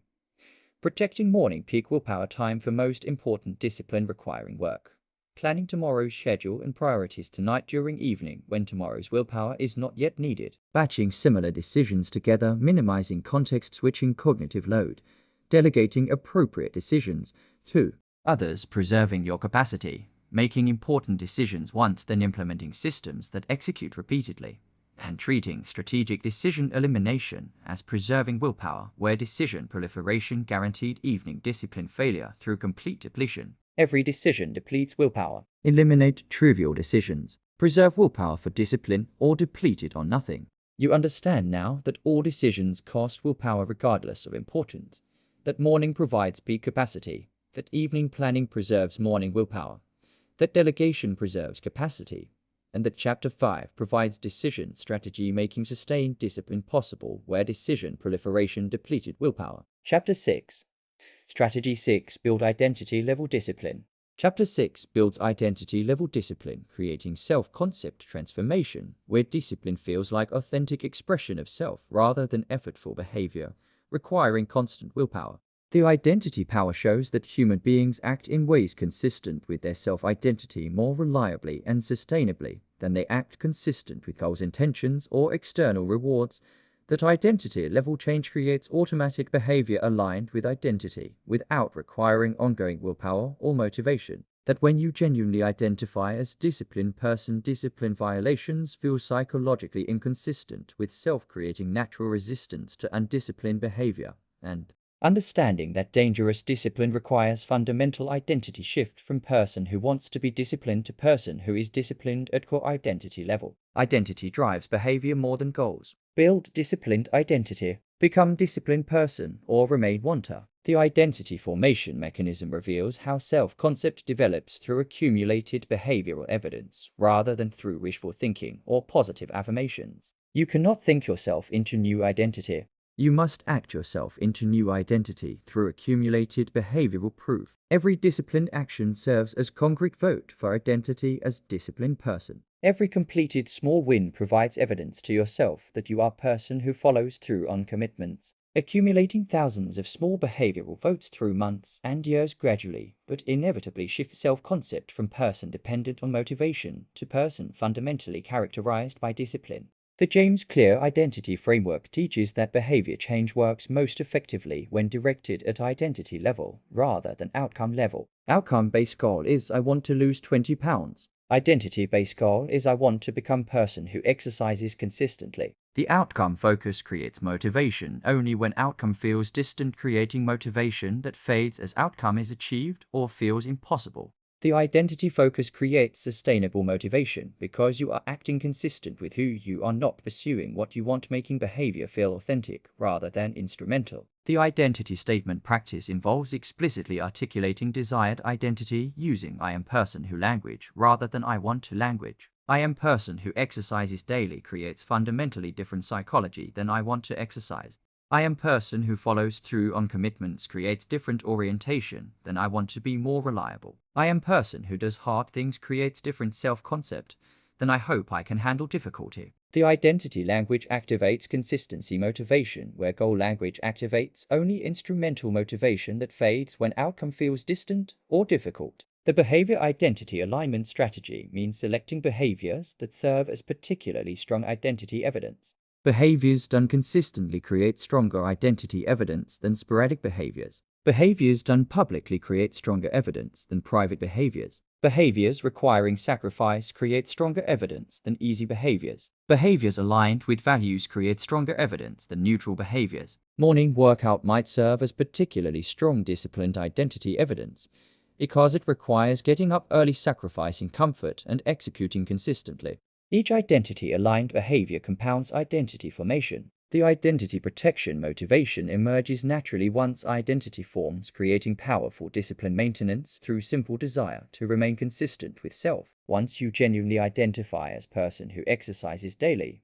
Protecting morning peak willpower time for most important discipline requiring work. Planning tomorrow's schedule and priorities tonight during evening when tomorrow's willpower is not yet needed. Batching similar decisions together, minimizing context-switching cognitive load. Delegating appropriate decisions to others, preserving your capacity. Making important decisions once, then implementing systems that execute repeatedly. And treating strategic decision elimination as preserving willpower, where decision proliferation guaranteed evening discipline failure through complete depletion. Every decision depletes willpower. Eliminate trivial decisions. Preserve willpower for discipline or deplete it on nothing. You understand now that all decisions cost willpower regardless of importance, that morning provides peak capacity, that evening planning preserves morning willpower, that delegation preserves capacity, and that Chapter 5 provides decision strategy making sustained discipline possible where decision proliferation depleted willpower. Chapter 6. Strategy 6. Build identity-level discipline. Chapter 6 builds identity-level discipline, creating self-concept transformation, where discipline feels like authentic expression of self rather than effortful behavior, requiring constant willpower. The identity power shows that human beings act in ways consistent with their self-identity more reliably and sustainably than they act consistent with goals, intentions, or external rewards. That identity-level change creates automatic behavior aligned with identity, without requiring ongoing willpower or motivation. That when you genuinely identify as disciplined person, discipline violations feel psychologically inconsistent with self, creating natural resistance to undisciplined behavior. And understanding that dangerous discipline requires fundamental identity shift from person who wants to be disciplined to person who is disciplined at core identity level. Identity drives behavior more than goals. Build disciplined identity. Become disciplined person or remain wanter. The identity formation mechanism reveals how self-concept develops through accumulated behavioral evidence rather than through wishful thinking or positive affirmations. You cannot think yourself into new identity. You must act yourself into new identity through accumulated behavioral proof. Every disciplined action serves as concrete vote for identity as disciplined person. Every completed small win provides evidence to yourself that you are a person who follows through on commitments. Accumulating thousands of small behavioral votes through months and years gradually, but inevitably shifts self-concept from person dependent on motivation to person fundamentally characterized by discipline. The James Clear Identity Framework teaches that behavior change works most effectively when directed at identity level rather than outcome level. Outcome-based goal is I want to lose 20 pounds. Identity-based goal is I want to become person who exercises consistently. The outcome focus creates motivation only when outcome feels distant, creating motivation that fades as outcome is achieved or feels impossible. The identity focus creates sustainable motivation because you are acting consistent with who you are, not pursuing what you want, making behavior feel authentic rather than instrumental. The identity statement practice involves explicitly articulating desired identity using I am person who language rather than I want to language. I am person who exercises daily creates fundamentally different psychology than I want to exercise. I am person who follows through on commitments creates different orientation than I want to be more reliable. I am person who does hard things creates different self-concept than I hope I can handle difficulty. The identity language activates consistency motivation, where goal language activates only instrumental motivation that fades when outcome feels distant or difficult. The behavior identity alignment strategy means selecting behaviors that serve as particularly strong identity evidence. Behaviors done consistently create stronger identity evidence than sporadic behaviors. Behaviors done publicly create stronger evidence than private behaviors. Behaviors requiring sacrifice create stronger evidence than easy behaviors. Behaviors aligned with values create stronger evidence than neutral behaviors. Morning workout might serve as particularly strong disciplined identity evidence because it requires getting up early, sacrificing comfort, and executing consistently. Each identity-aligned behavior compounds identity formation. The identity protection motivation emerges naturally once identity forms, creating powerful discipline maintenance through simple desire to remain consistent with self. Once you genuinely identify as a person who exercises daily,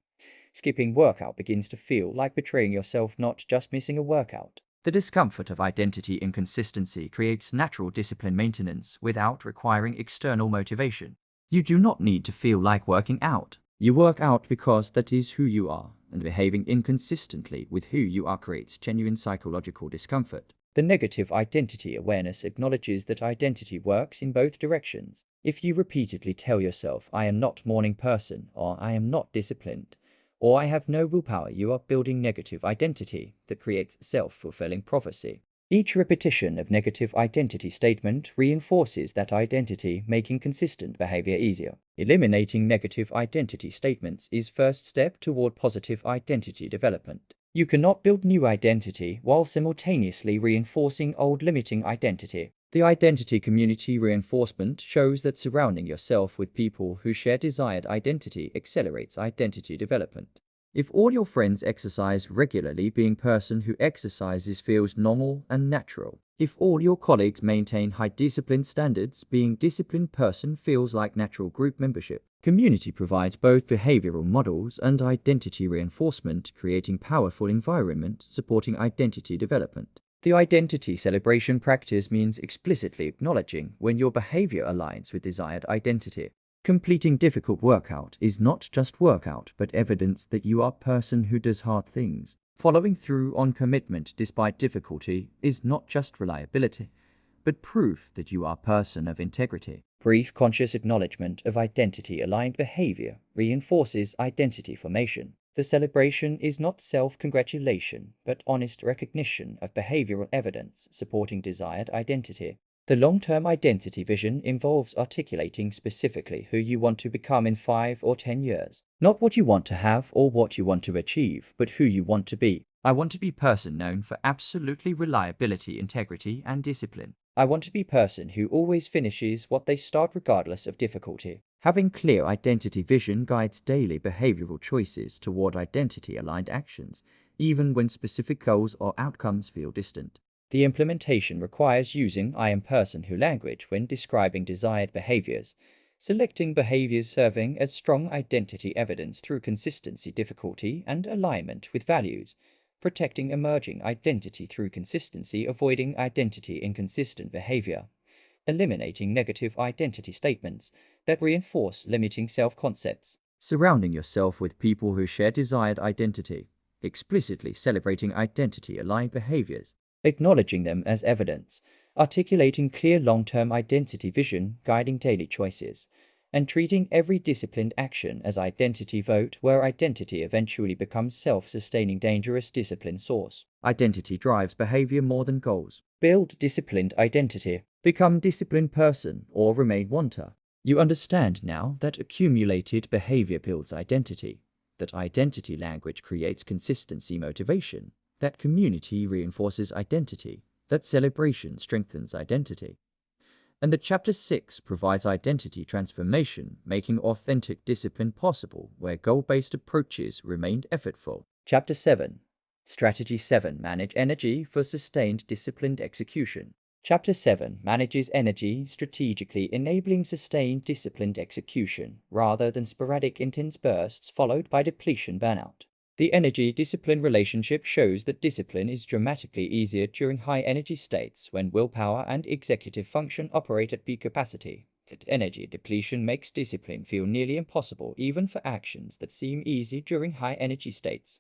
skipping workout begins to feel like betraying yourself, not just missing a workout. The discomfort of identity inconsistency creates natural discipline maintenance without requiring external motivation. You do not need to feel like working out. You work out because that is who you are, and behaving inconsistently with who you are creates genuine psychological discomfort. The negative identity awareness acknowledges that identity works in both directions. If you repeatedly tell yourself, "I am not a morning person," or "I am not disciplined," or "I have no willpower," you are building negative identity that creates self-fulfilling prophecy. Each repetition of negative identity statement reinforces that identity, making consistent behavior easier. Eliminating negative identity statements is first step toward positive identity development. You cannot build new identity while simultaneously reinforcing old limiting identity. The identity community reinforcement shows that surrounding yourself with people who share desired identity accelerates identity development. If all your friends exercise regularly, being a person who exercises feels normal and natural. If all your colleagues maintain high discipline standards, being a disciplined person feels like natural group membership. Community provides both behavioral models and identity reinforcement, creating powerful environment supporting identity development. The identity celebration practice means explicitly acknowledging when your behavior aligns with desired identity. Completing difficult workout is not just workout, but evidence that you are a person who does hard things. Following through on commitment despite difficulty is not just reliability, but proof that you are a person of integrity. Brief conscious acknowledgement of identity-aligned behavior reinforces identity formation. The celebration is not self-congratulation, but honest recognition of behavioral evidence supporting desired identity. The long-term identity vision involves articulating specifically who you want to become in 5 or 10 years. Not what you want to have or what you want to achieve, but who you want to be. I want to be a person known for absolutely reliability, integrity, and discipline. I want to be a person who always finishes what they start regardless of difficulty. Having clear identity vision guides daily behavioral choices toward identity-aligned actions, even when specific goals or outcomes feel distant. The implementation requires using "I am person who" language when describing desired behaviors, selecting behaviors serving as strong identity evidence through consistency, difficulty, and alignment with values, protecting emerging identity through consistency, avoiding identity inconsistent behavior, eliminating negative identity statements that reinforce limiting self-concepts, surrounding yourself with people who share desired identity, explicitly celebrating identity-aligned behaviors, acknowledging them as evidence, articulating clear long-term identity vision guiding daily choices, and treating every disciplined action as identity vote, where identity eventually becomes self-sustaining dangerous discipline source. Identity drives behavior more than goals. Build disciplined identity. Become disciplined person or remain wanter. You understand now that accumulated behavior builds identity, that identity language creates consistency motivation, that community reinforces identity, that celebration strengthens identity. And that Chapter 6 provides identity transformation, making authentic discipline possible where goal-based approaches remained effortful. Chapter 7. Strategy 7. Manage energy for sustained disciplined execution. Chapter 7 manages energy strategically, enabling sustained disciplined execution rather than sporadic intense bursts followed by depletion burnout. The energy-discipline relationship shows that discipline is dramatically easier during high-energy states when willpower and executive function operate at peak capacity. that energy depletion makes discipline feel nearly impossible even for actions that seem easy during high energy states.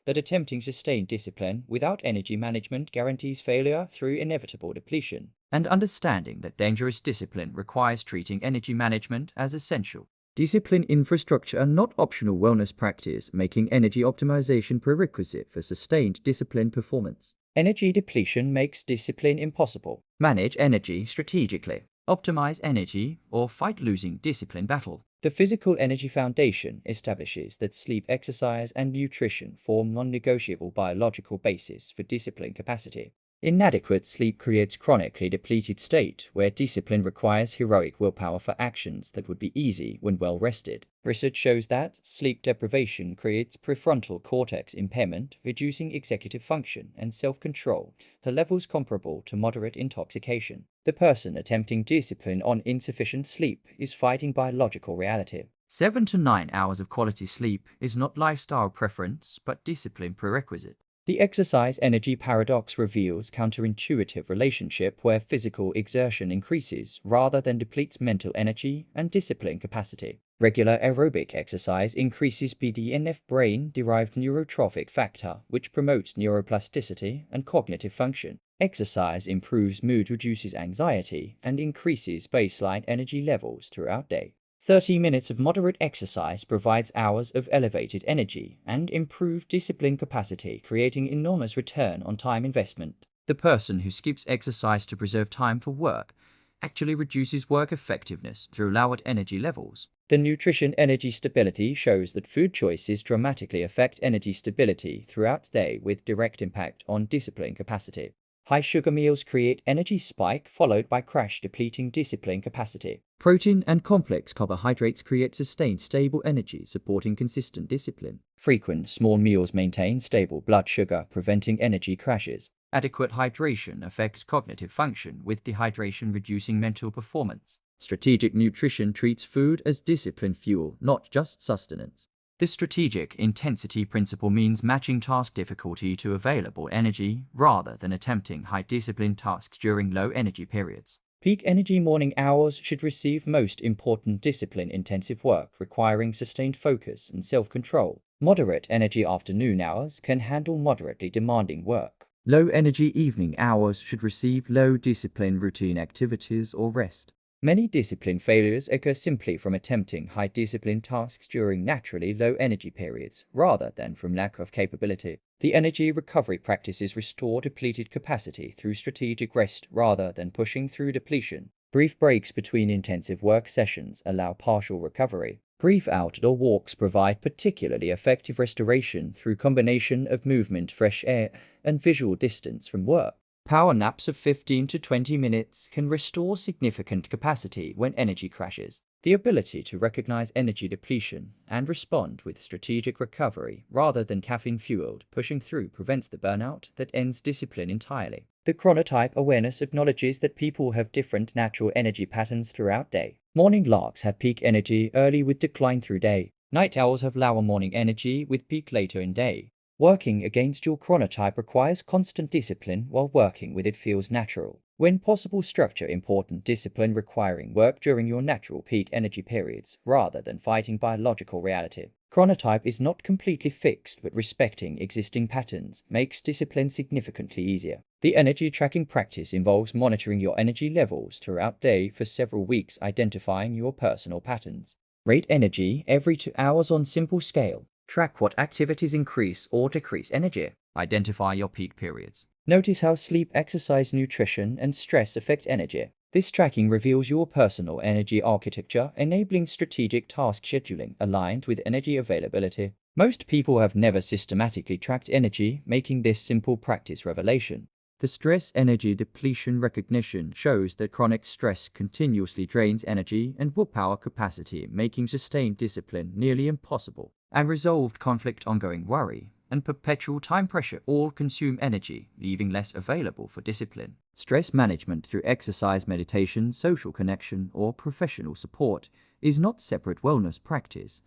That attempting sustained discipline without energy management guarantees failure through inevitable depletion, and understanding that dangerous discipline requires treating energy management as essential. Discipline infrastructure, not optional wellness practice, making energy optimization prerequisite for sustained discipline performance. Energy depletion makes discipline impossible. Manage energy strategically. Optimize energy or fight losing discipline battle. The physical energy foundation establishes that sleep, exercise, and nutrition form non-negotiable biological basis for discipline capacity. Inadequate sleep creates chronically depleted state where discipline requires heroic willpower for actions that would be easy when well rested. Research shows that sleep deprivation creates prefrontal cortex impairment, reducing executive function and self-control to levels comparable to moderate intoxication. The person attempting discipline on insufficient sleep is fighting biological reality. 7 to 9 hours of quality sleep is not lifestyle preference but discipline prerequisite. The exercise energy paradox reveals counterintuitive relationship where physical exertion increases rather than depletes mental energy and discipline capacity. Regular aerobic exercise increases BDNF, brain-derived neurotrophic factor, which promotes neuroplasticity and cognitive function. Exercise improves mood, reduces anxiety, and increases baseline energy levels throughout day. 30 minutes of moderate exercise provides hours of elevated energy and improved discipline capacity, creating enormous return on time investment. The person who skips exercise to preserve time for work actually reduces work effectiveness through lowered energy levels. The nutrition energy stability shows that food choices dramatically affect energy stability throughout the day with direct impact on discipline capacity. High sugar meals create energy spike followed by crash, depleting discipline capacity. Protein and complex carbohydrates create sustained stable energy, supporting consistent discipline. Frequent small meals maintain stable blood sugar, preventing energy crashes. Adequate hydration affects cognitive function, with dehydration reducing mental performance. Strategic nutrition treats food as discipline fuel, not just sustenance. The strategic intensity principle means matching task difficulty to available energy rather than attempting high discipline tasks during low energy periods. Peak energy morning hours should receive most important discipline intensive work requiring sustained focus and self-control. Moderate energy afternoon hours can handle moderately demanding work. Low energy evening hours should receive low discipline routine activities or rest. Many discipline failures occur simply from attempting high discipline tasks during naturally low energy periods, rather than from lack of capability. The energy recovery practices restore depleted capacity through strategic rest rather than pushing through depletion. Brief breaks between intensive work sessions allow partial recovery. Brief outdoor walks provide particularly effective restoration through combination of movement, fresh air, and visual distance from work. Power naps of 15 to 20 minutes can restore significant capacity when energy crashes. The ability to recognize energy depletion and respond with strategic recovery rather than caffeine-fueled pushing through prevents the burnout that ends discipline entirely. The chronotype awareness acknowledges that people have different natural energy patterns throughout day. Morning larks have peak energy early with decline through day. Night owls have lower morning energy with peak later in day. Working against your chronotype requires constant discipline, while working with it feels natural. When possible, structure important discipline requiring work during your natural peak energy periods, rather than fighting biological reality. Chronotype is not completely fixed, but respecting existing patterns makes discipline significantly easier. The energy tracking practice involves monitoring your energy levels throughout day for several weeks, identifying your personal patterns. Rate energy every 2 hours on simple scale. Track what activities increase or decrease energy. Identify your peak periods. Notice how sleep, exercise, nutrition, and stress affect energy. This tracking reveals your personal energy architecture, enabling strategic task scheduling aligned with energy availability. Most people have never systematically tracked energy, making this simple practice revelation. The stress energy depletion recognition shows that chronic stress continuously drains energy and willpower capacity, making sustained discipline nearly impossible. Unresolved conflict, ongoing worry, and perpetual time pressure all consume energy, leaving less available for discipline. Stress management through exercise, meditation, social connection, or professional support is not separate wellness practice,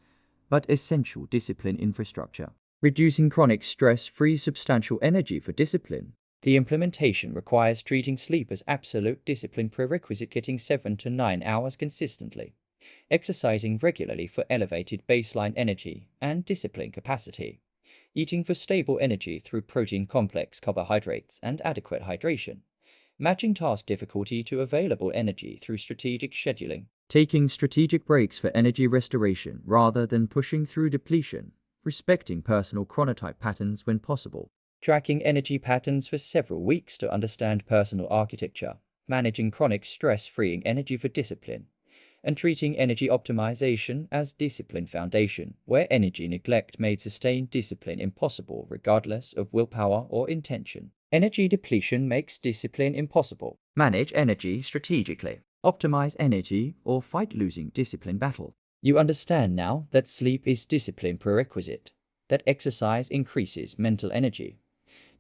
but essential discipline infrastructure. Reducing chronic stress frees substantial energy for discipline. The implementation requires treating sleep as absolute discipline prerequisite, getting 7 to 9 hours consistently, exercising regularly for elevated baseline energy and discipline capacity, eating for stable energy through protein complex carbohydrates and adequate hydration, matching task difficulty to available energy through strategic scheduling, taking strategic breaks for energy restoration rather than pushing through depletion, respecting personal chronotype patterns when possible, tracking energy patterns for several weeks to understand personal architecture, managing chronic stress, freeing energy for discipline, and treating energy optimization as discipline foundation, where energy neglect made sustained discipline impossible regardless of willpower or intention. Energy depletion makes discipline impossible. Manage energy strategically. Optimize energy or fight losing discipline battle. You understand now that sleep is discipline prerequisite, that exercise increases mental energy,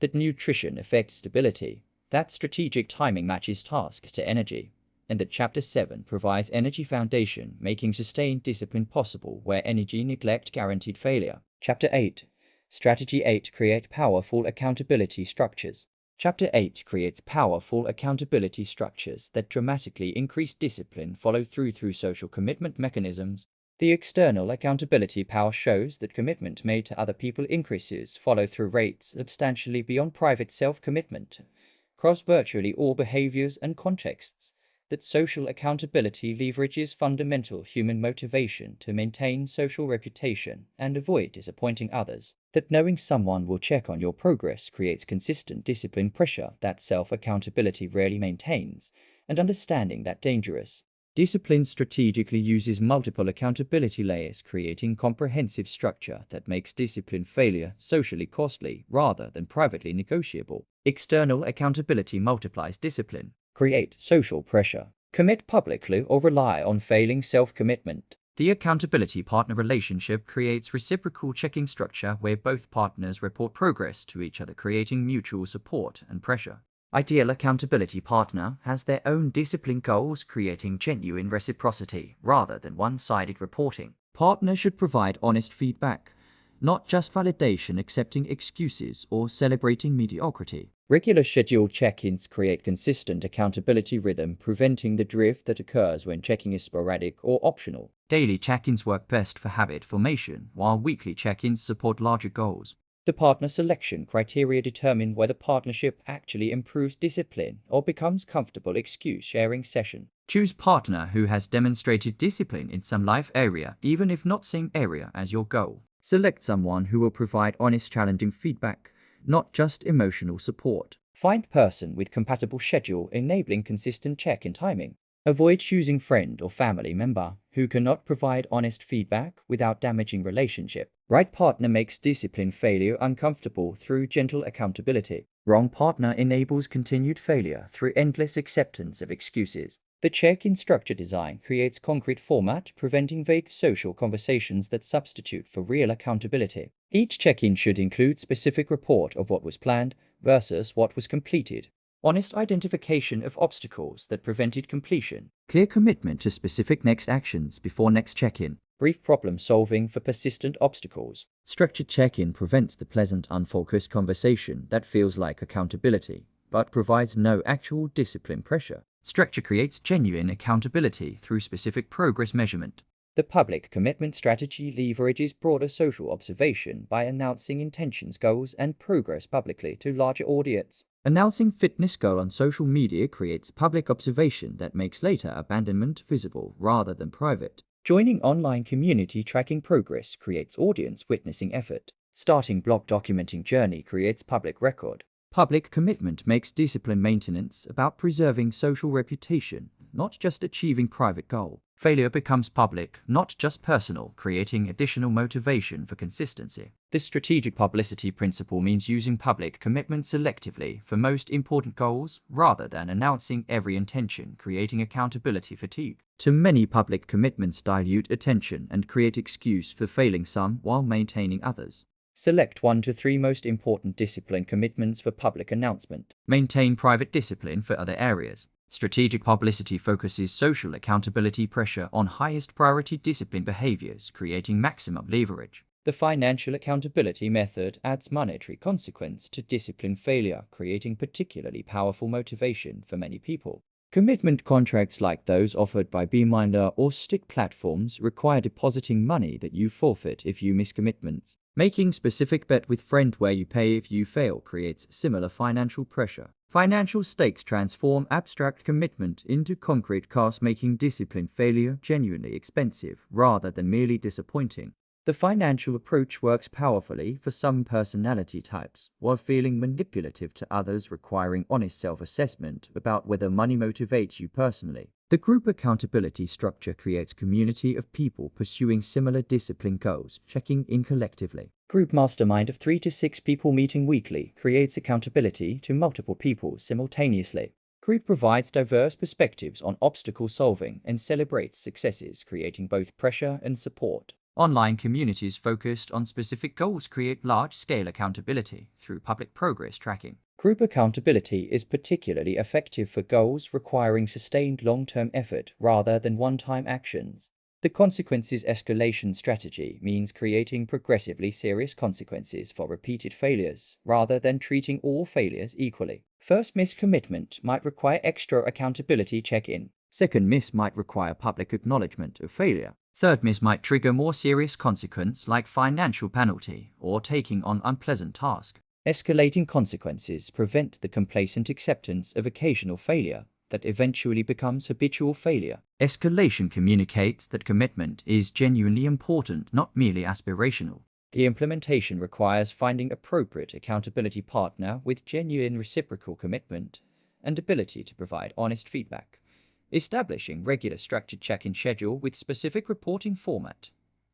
that nutrition affects stability, that strategic timing matches tasks to energy, and that Chapter 7 provides energy foundation, making sustained discipline possible where energy neglect guaranteed failure. Chapter 8. Strategy 8. Create powerful accountability structures. Chapter 8 creates powerful accountability structures that dramatically increase discipline follow through social commitment mechanisms. The external accountability power shows that commitment made to other people increases follow-through rates substantially beyond private self-commitment, across virtually all behaviors and contexts. That social accountability leverages fundamental human motivation to maintain social reputation and avoid disappointing others. That knowing someone will check on your progress creates consistent discipline pressure that self-accountability rarely maintains, and understanding that dangerous. Discipline strategically uses multiple accountability layers, creating comprehensive structure that makes discipline failure socially costly rather than privately negotiable. External accountability multiplies discipline. Create social pressure. Commit publicly or rely on failing self-commitment. The accountability partner relationship creates reciprocal checking structure where both partners report progress to each other, creating mutual support and pressure. Ideal accountability partner has their own discipline goals, creating genuine reciprocity rather than one-sided reporting. Partner should provide honest feedback, not just validation, accepting excuses or celebrating mediocrity. Regular scheduled check-ins create consistent accountability rhythm, preventing the drift that occurs when checking is sporadic or optional. Daily check-ins work best for habit formation, while weekly check-ins support larger goals. The partner selection criteria determine whether partnership actually improves discipline or becomes comfortable excuse sharing session. Choose partner who has demonstrated discipline in some life area, even if not same area as your goal. Select someone who will provide honest, challenging feedback, not just emotional support. Find person with compatible schedule, enabling consistent check-in timing. Avoid choosing friend or family member who cannot provide honest feedback without damaging relationship. Right partner makes discipline failure uncomfortable through gentle accountability. Wrong partner enables continued failure through endless acceptance of excuses. The check-in structure design creates concrete format, preventing vague social conversations that substitute for real accountability. Each check-in should include specific report of what was planned versus what was completed. Honest identification of obstacles that prevented completion. Clear commitment to specific next actions before next check-in. Brief problem solving for persistent obstacles. Structured check-in prevents the pleasant, unfocused conversation that feels like accountability, but provides no actual discipline pressure. Structure creates genuine accountability through specific progress measurement. The public commitment strategy leverages broader social observation by announcing intentions, goals, and progress publicly to larger audience. Announcing fitness goal on social media creates public observation that makes later abandonment visible rather than private. Joining online community tracking progress creates audience witnessing effort. Starting blog documenting journey creates public record. Public commitment makes discipline maintenance about preserving social reputation, not just achieving private goal. Failure becomes public, not just personal, creating additional motivation for consistency. This strategic publicity principle means using public commitment selectively for most important goals rather than announcing every intention, creating accountability fatigue. Too many public commitments dilute attention and create excuse for failing some while maintaining others. Select 1 to 3 most important discipline commitments for public announcement. Maintain private discipline for other areas. Strategic publicity focuses social accountability pressure on highest priority discipline behaviors, creating maximum leverage. The financial accountability method adds monetary consequence to discipline failure, creating particularly powerful motivation for many people. Commitment contracts like those offered by BeMinder or Stick platforms require depositing money that you forfeit if you miss commitments. Making specific bet with friend where you pay if you fail creates similar financial pressure. Financial stakes transform abstract commitment into concrete costs, making discipline failure genuinely expensive rather than merely disappointing. The financial approach works powerfully for some personality types, while feeling manipulative to others, requiring honest self-assessment about whether money motivates you personally. The group accountability structure creates community of people pursuing similar discipline goals, checking in collectively. Group mastermind of 3 to 6 people meeting weekly creates accountability to multiple people simultaneously. Group provides diverse perspectives on obstacle solving and celebrates successes, creating both pressure and support. Online communities focused on specific goals create large-scale accountability through public progress tracking. Group accountability is particularly effective for goals requiring sustained long-term effort rather than one-time actions. The consequences escalation strategy means creating progressively serious consequences for repeated failures, rather than treating all failures equally. First miss commitment might require extra accountability check-in. Second miss might require public acknowledgement of failure. Third miss might trigger more serious consequence like financial penalty or taking on unpleasant task. Escalating consequences prevent the complacent acceptance of occasional failure that eventually becomes habitual failure. Escalation communicates that commitment is genuinely important, not merely aspirational. The implementation requires finding appropriate accountability partner with genuine reciprocal commitment and ability to provide honest feedback. Establishing regular structured check-in schedule with specific reporting format.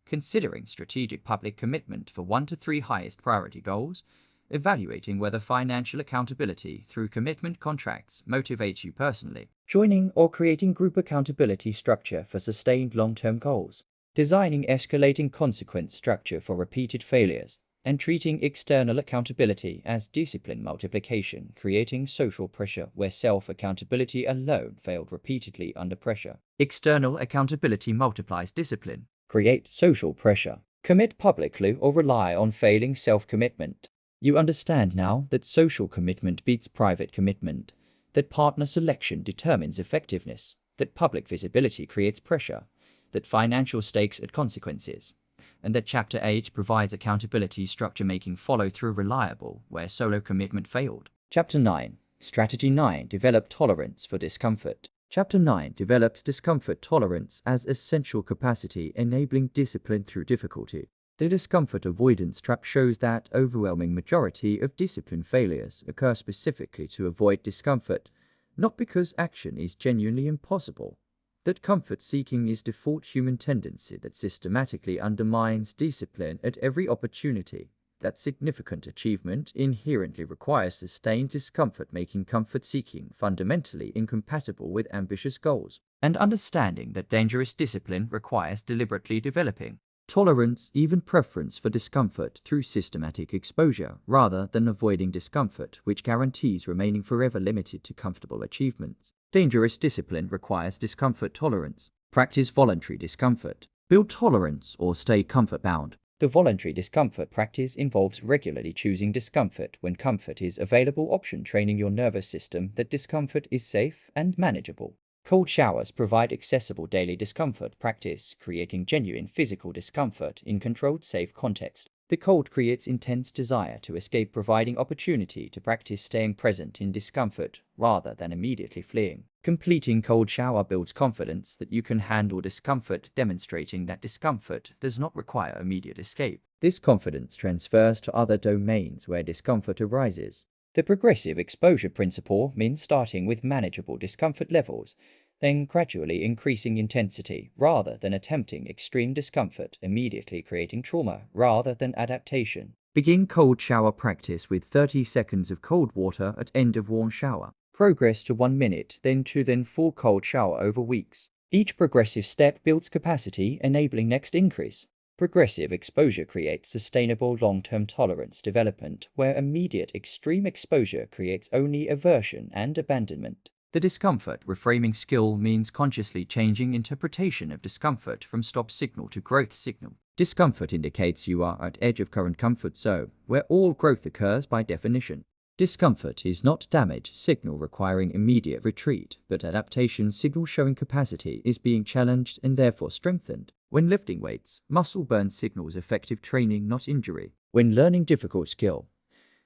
Considering strategic public commitment for 1 to 3 highest priority goals. Evaluating whether financial accountability through commitment contracts motivates you personally. Joining or creating group accountability structure for sustained long-term goals. Designing escalating consequence structure for repeated failures. And treating external accountability as discipline multiplication, creating social pressure where self-accountability alone failed repeatedly under pressure. External accountability multiplies discipline. Create social pressure. Commit publicly or rely on failing self-commitment. You understand now that social commitment beats private commitment, that partner selection determines effectiveness, that public visibility creates pressure, that financial stakes add consequences, and that Chapter 8 provides accountability structure making follow-through reliable where solo commitment failed. Chapter 9. Strategy 9. Develop tolerance for discomfort. Chapter 9 develops discomfort tolerance as essential capacity enabling discipline through difficulty. The discomfort avoidance trap shows that overwhelming majority of discipline failures occur specifically to avoid discomfort, not because action is genuinely impossible. That comfort seeking is default human tendency that systematically undermines discipline at every opportunity. That significant achievement inherently requires sustained discomfort, making comfort seeking fundamentally incompatible with ambitious goals. And understanding that dangerous discipline requires deliberately developing tolerance, even preference for discomfort through systematic exposure, rather than avoiding discomfort, which guarantees remaining forever limited to comfortable achievements. Dangerous discipline requires discomfort tolerance. Practice voluntary discomfort. Build tolerance or stay comfort-bound. The voluntary discomfort practice involves regularly choosing discomfort when comfort is available option, training your nervous system that discomfort is safe and manageable. Cold showers provide accessible daily discomfort practice, creating genuine physical discomfort in controlled, safe context. The cold creates intense desire to escape, providing opportunity to practice staying present in discomfort rather than immediately fleeing. Completing cold shower builds confidence that you can handle discomfort, demonstrating that discomfort does not require immediate escape. This confidence transfers to other domains where discomfort arises. The progressive exposure principle means starting with manageable discomfort levels, then gradually increasing intensity rather than attempting extreme discomfort, immediately creating trauma rather than adaptation. Begin cold shower practice with 30 seconds of cold water at end of warm shower. Progress to 1 minute, then 2, then full cold shower over weeks. Each progressive step builds capacity, enabling next increase. Progressive exposure creates sustainable long-term tolerance development, where immediate extreme exposure creates only aversion and abandonment. The discomfort reframing skill means consciously changing interpretation of discomfort from stop signal to growth signal. Discomfort indicates you are at edge of current comfort zone, where all growth occurs by definition. Discomfort is not damage signal requiring immediate retreat, but adaptation signal showing capacity is being challenged and therefore strengthened. When lifting weights, muscle burn signals effective training, not injury. When learning difficult skill,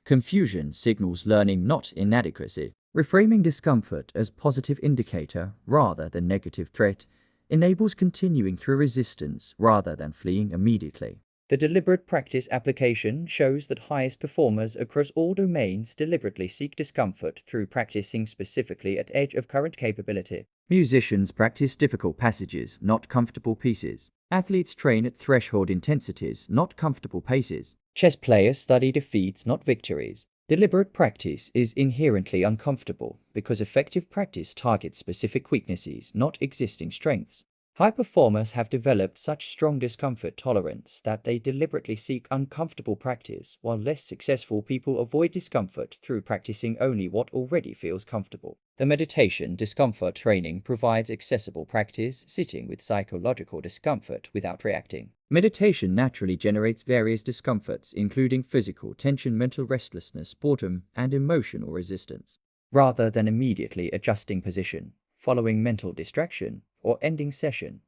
confusion signals learning, not inadequacy. Reframing discomfort as positive indicator rather than negative threat enables continuing through resistance rather than fleeing immediately. The deliberate practice application shows that highest performers across all domains deliberately seek discomfort through practicing specifically at edge of current capability. Musicians practice difficult passages, not comfortable pieces. Athletes train at threshold intensities, not comfortable paces. Chess players study defeats, not victories. Deliberate practice is inherently uncomfortable because effective practice targets specific weaknesses, not existing strengths. High performers have developed such strong discomfort tolerance that they deliberately seek uncomfortable practice, while less successful people avoid discomfort through practicing only what already feels comfortable. The meditation discomfort training provides accessible practice sitting with psychological discomfort without reacting. Meditation naturally generates various discomforts, including physical tension, mental restlessness, boredom, and emotional resistance. Rather than immediately adjusting position, following mental distraction, or ending session,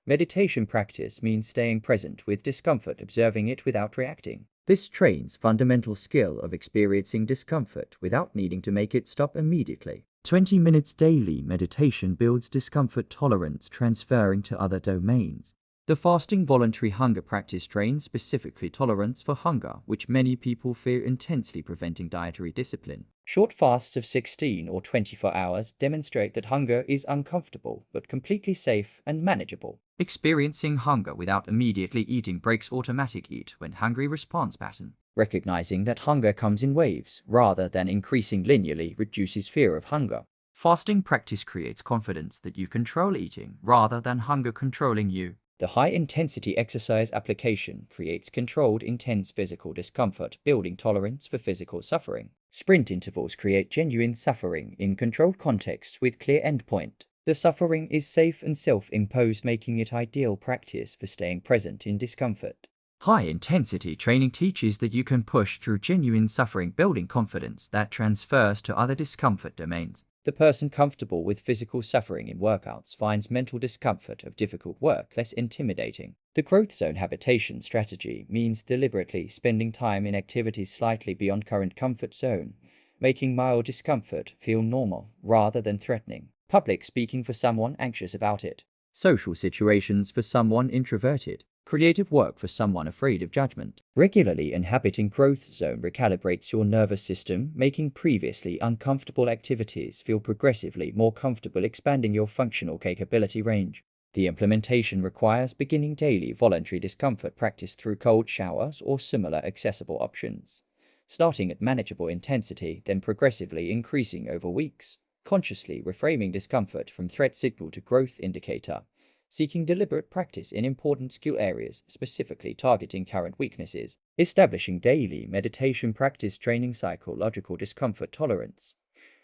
meditation practice means staying present with discomfort, observing it without reacting. This trains fundamental skill of experiencing discomfort without needing to make it stop immediately. 20 minutes daily meditation builds discomfort tolerance, transferring to other domains. The fasting voluntary hunger practice trains specifically tolerance for hunger, which many people fear intensely, preventing dietary discipline. Short fasts of 16 or 24 hours demonstrate that hunger is uncomfortable but completely safe and manageable. Experiencing hunger without immediately eating breaks automatic eat when hungry response pattern. Recognizing that hunger comes in waves rather than increasing linearly reduces fear of hunger. Fasting practice creates confidence that you control eating rather than hunger controlling you. The high-intensity exercise application creates controlled, intense physical discomfort, building tolerance for physical suffering. Sprint intervals create genuine suffering in controlled contexts with clear endpoint. The suffering is safe and self-imposed, making it ideal practice for staying present in discomfort. High-intensity training teaches that you can push through genuine suffering, building confidence that transfers to other discomfort domains. The person comfortable with physical suffering in workouts finds mental discomfort of difficult work less intimidating. The growth zone habitation strategy means deliberately spending time in activities slightly beyond current comfort zone, making mild discomfort feel normal rather than threatening. Public speaking for someone anxious about it. Social situations for someone introverted. Creative work for someone afraid of judgment. Regularly inhabiting growth zone recalibrates your nervous system, making previously uncomfortable activities feel progressively more comfortable, expanding your functional capability range. The implementation requires beginning daily voluntary discomfort practice through cold showers or similar accessible options, starting at manageable intensity, then progressively increasing over weeks. Consciously reframing discomfort from threat signal to growth indicator. Seeking deliberate practice in important skill areas, specifically targeting current weaknesses. Establishing daily meditation practice training psychological discomfort tolerance.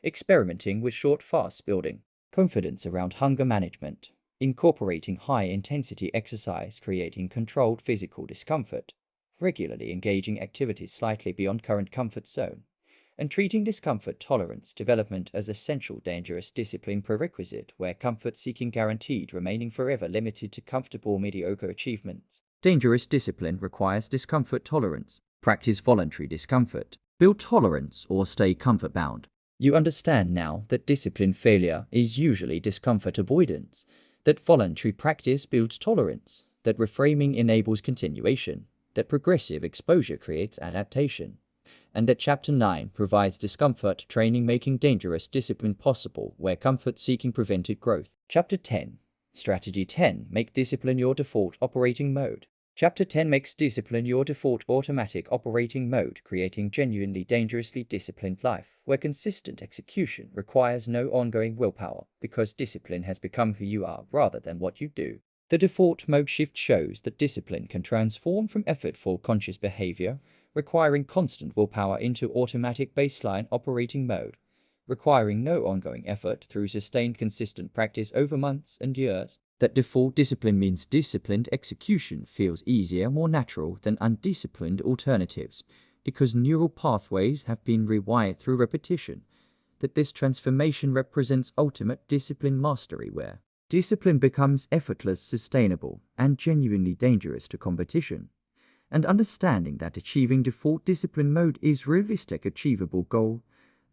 Experimenting with short fasts, building confidence around hunger management. Incorporating high-intensity exercise, creating controlled physical discomfort. Regularly engaging activities slightly beyond current comfort zone. And treating discomfort tolerance development as essential dangerous discipline prerequisite, where comfort seeking guaranteed, remaining forever limited to comfortable mediocre achievements. Dangerous discipline requires discomfort tolerance. Practice voluntary discomfort. Build tolerance or stay comfort bound. You understand now that discipline failure is usually discomfort avoidance, that voluntary practice builds tolerance, that reframing enables continuation, that progressive exposure creates adaptation, and that Chapter 9 provides discomfort training, making dangerous discipline possible where comfort-seeking prevented growth. Chapter 10. Strategy 10. Make discipline your default operating mode. Chapter 10 makes discipline your default automatic operating mode, creating genuinely dangerously disciplined life, where consistent execution requires no ongoing willpower, because discipline has become who you are rather than what you do. The default mode shift shows that discipline can transform from effortful conscious behavior, requiring constant willpower, into automatic baseline operating mode, requiring no ongoing effort through sustained consistent practice over months and years. That default discipline means disciplined execution feels easier, more natural than undisciplined alternatives, because neural pathways have been rewired through repetition. That this transformation represents ultimate discipline mastery, where discipline becomes effortless, sustainable, and genuinely dangerous to competition. And understanding that achieving default discipline mode is realistic, achievable goal,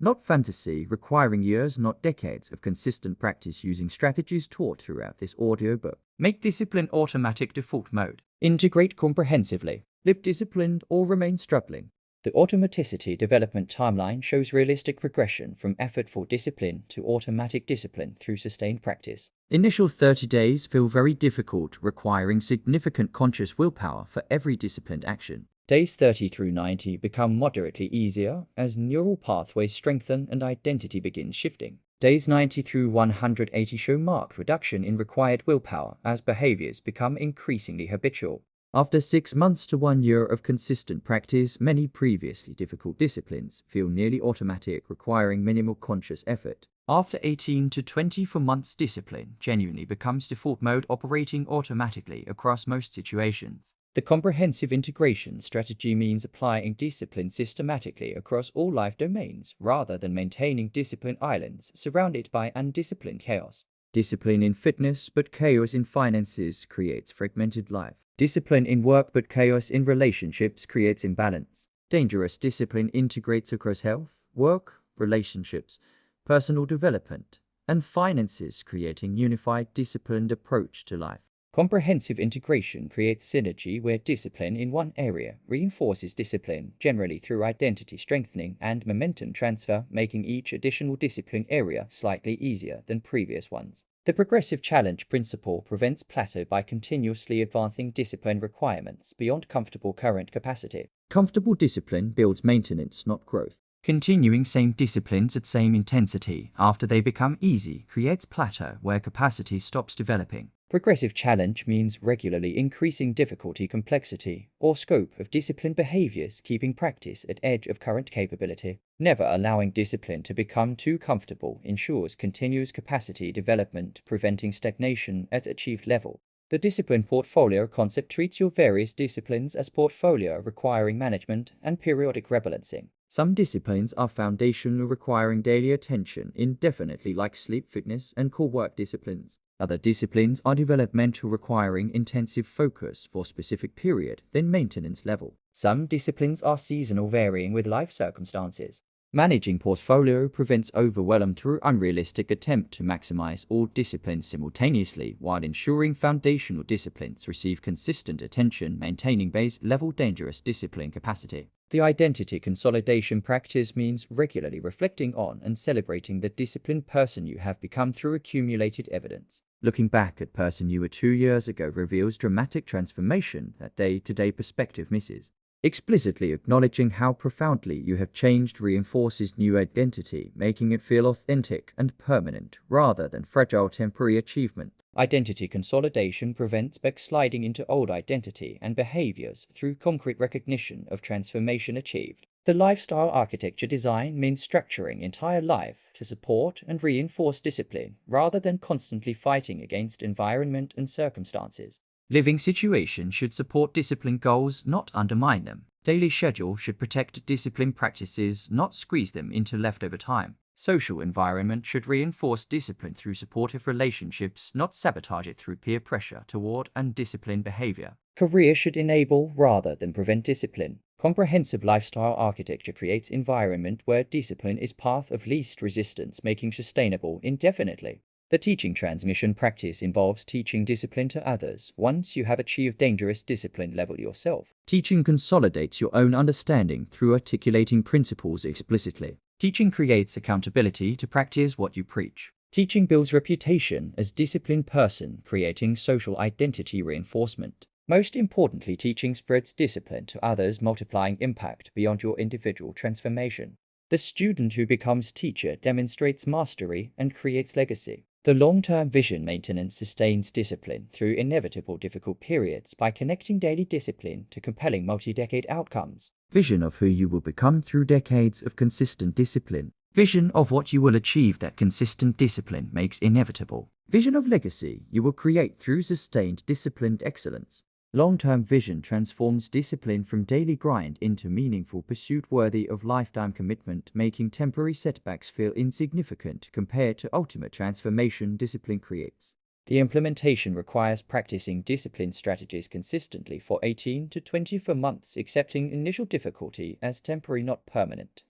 not fantasy, requiring years, not decades of consistent practice using strategies taught throughout this audiobook. Make discipline automatic default mode. Integrate comprehensively. Live disciplined or remain struggling. The automaticity development timeline shows realistic progression from effort for discipline to automatic discipline through sustained practice. Initial 30 days feel very difficult, requiring significant conscious willpower for every disciplined action. Days 30 through 90 become moderately easier as neural pathways strengthen and identity begins shifting. Days 90 through 180 show marked reduction in required willpower as behaviors become increasingly habitual. After 6 months to 1 year of consistent practice, many previously difficult disciplines feel nearly automatic, requiring minimal conscious effort. After 18 to 24 months, discipline genuinely becomes default mode, operating automatically across most situations. The comprehensive integration strategy means applying discipline systematically across all life domains, rather than maintaining discipline islands surrounded by undisciplined chaos. Discipline in fitness but chaos in finances creates fragmented life. Discipline in work but chaos in relationships creates imbalance. Dangerous discipline integrates across health, work, relationships, personal development, and finances, creating unified, disciplined approach to life. Comprehensive integration creates synergy where discipline in one area reinforces discipline, generally through identity strengthening and momentum transfer, making each additional discipline area slightly easier than previous ones. The progressive challenge principle prevents plateau by continuously advancing discipline requirements beyond comfortable current capacity. Comfortable discipline builds maintenance, not growth. Continuing same disciplines at same intensity after they become easy creates plateau where capacity stops developing. Progressive challenge means regularly increasing difficulty, complexity, or scope of discipline behaviors, keeping practice at edge of current capability. Never allowing discipline to become too comfortable ensures continuous capacity development, preventing stagnation at achieved level. The discipline portfolio concept treats your various disciplines as portfolio requiring management and periodic rebalancing. Some disciplines are foundational, requiring daily attention indefinitely, like sleep, fitness, and core work disciplines. Other disciplines are developmental, requiring intensive focus for a specific period, then maintenance level. Some disciplines are seasonal, varying with life circumstances. Managing portfolio prevents overwhelm through unrealistic attempt to maximize all disciplines simultaneously, while ensuring foundational disciplines receive consistent attention, maintaining base-level dangerous discipline capacity. The identity consolidation practice means regularly reflecting on and celebrating the disciplined person you have become through accumulated evidence. Looking back at person you were 2 years ago reveals dramatic transformation that day-to-day perspective misses. Explicitly acknowledging how profoundly you have changed reinforces new identity, making it feel authentic and permanent, rather than fragile temporary achievement. Identity consolidation prevents backsliding into old identity and behaviors through concrete recognition of transformation achieved. The lifestyle architecture design means structuring entire life to support and reinforce discipline, rather than constantly fighting against environment and circumstances. Living situation should support discipline goals, not undermine them. Daily schedule should protect discipline practices, not squeeze them into leftover time. Social environment should reinforce discipline through supportive relationships, not sabotage it through peer pressure toward undisciplined behavior. Career should enable rather than prevent discipline. Comprehensive lifestyle architecture creates environment where discipline is path of least resistance, making sustainable indefinitely. The teaching transmission practice involves teaching discipline to others once you have achieved dangerous discipline level yourself. Teaching consolidates your own understanding through articulating principles explicitly. Teaching creates accountability to practice what you preach. Teaching builds reputation as disciplined person, creating social identity reinforcement. Most importantly, teaching spreads discipline to others, multiplying impact beyond your individual transformation. The student who becomes teacher demonstrates mastery and creates legacy. The long-term vision maintenance sustains discipline through inevitable difficult periods by connecting daily discipline to compelling multi-decade outcomes. Vision of who you will become through decades of consistent discipline. Vision of what you will achieve that consistent discipline makes inevitable. Vision of legacy you will create through sustained disciplined excellence. Long-term vision transforms discipline from daily grind into meaningful pursuit worthy of lifetime commitment, making temporary setbacks feel insignificant compared to ultimate transformation discipline creates. The implementation requires practicing discipline strategies consistently for 18 to 24 months, accepting initial difficulty as temporary, not permanent.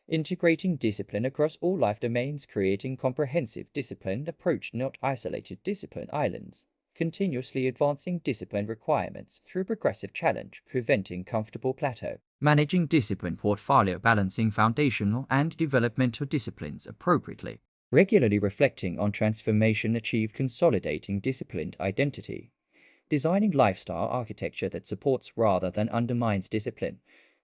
Integrating discipline across all life domains, creating comprehensive disciplined approach, not isolated discipline islands. Continuously advancing discipline requirements through progressive challenge, preventing comfortable plateau. Managing discipline portfolio, balancing foundational and developmental disciplines appropriately. Regularly reflecting on transformation achieved, consolidating disciplined identity. Designing lifestyle architecture that supports rather than undermines discipline.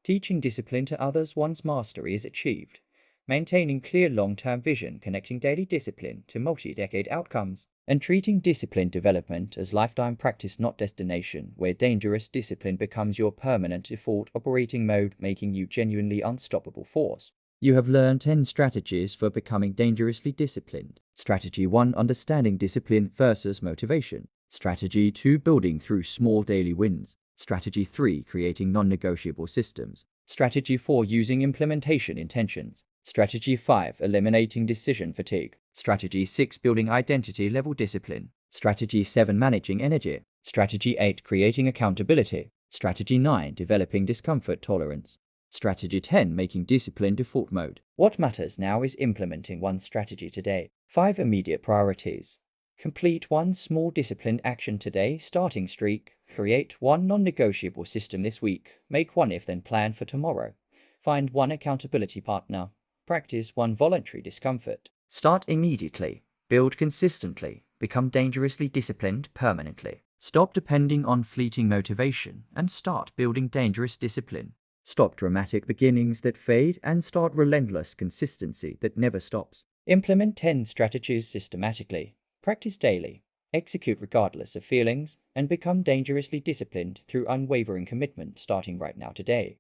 Teaching discipline to others once mastery is achieved. Maintaining clear long-term vision, connecting daily discipline to multi-decade outcomes. And treating discipline development as lifetime practice, not destination, where dangerous discipline becomes your permanent default operating mode, making you genuinely unstoppable force. You have learned 10 strategies for becoming dangerously disciplined. Strategy 1: Understanding discipline versus motivation. Strategy 2: Building through small daily wins. Strategy 3: Creating non-negotiable systems. Strategy 4: Using implementation intentions. Strategy 5: Eliminating decision fatigue. Strategy 6: Building identity level discipline. Strategy 7: Managing energy. Strategy 8: Creating accountability. Strategy 9: Developing discomfort tolerance. Strategy 10: Making discipline default mode. What matters now is implementing one strategy today. 5 immediate priorities. Complete one small disciplined action today, starting streak. Create one non-negotiable system this week. Make one if-then plan for tomorrow. Find one accountability partner. Practice one voluntary discomfort. Start immediately. Build consistently. Become dangerously disciplined permanently. Stop depending on fleeting motivation and start building dangerous discipline. Stop dramatic beginnings that fade and start relentless consistency that never stops. Implement 10 strategies systematically. Practice daily. Execute regardless of feelings and become dangerously disciplined through unwavering commitment, starting right now today.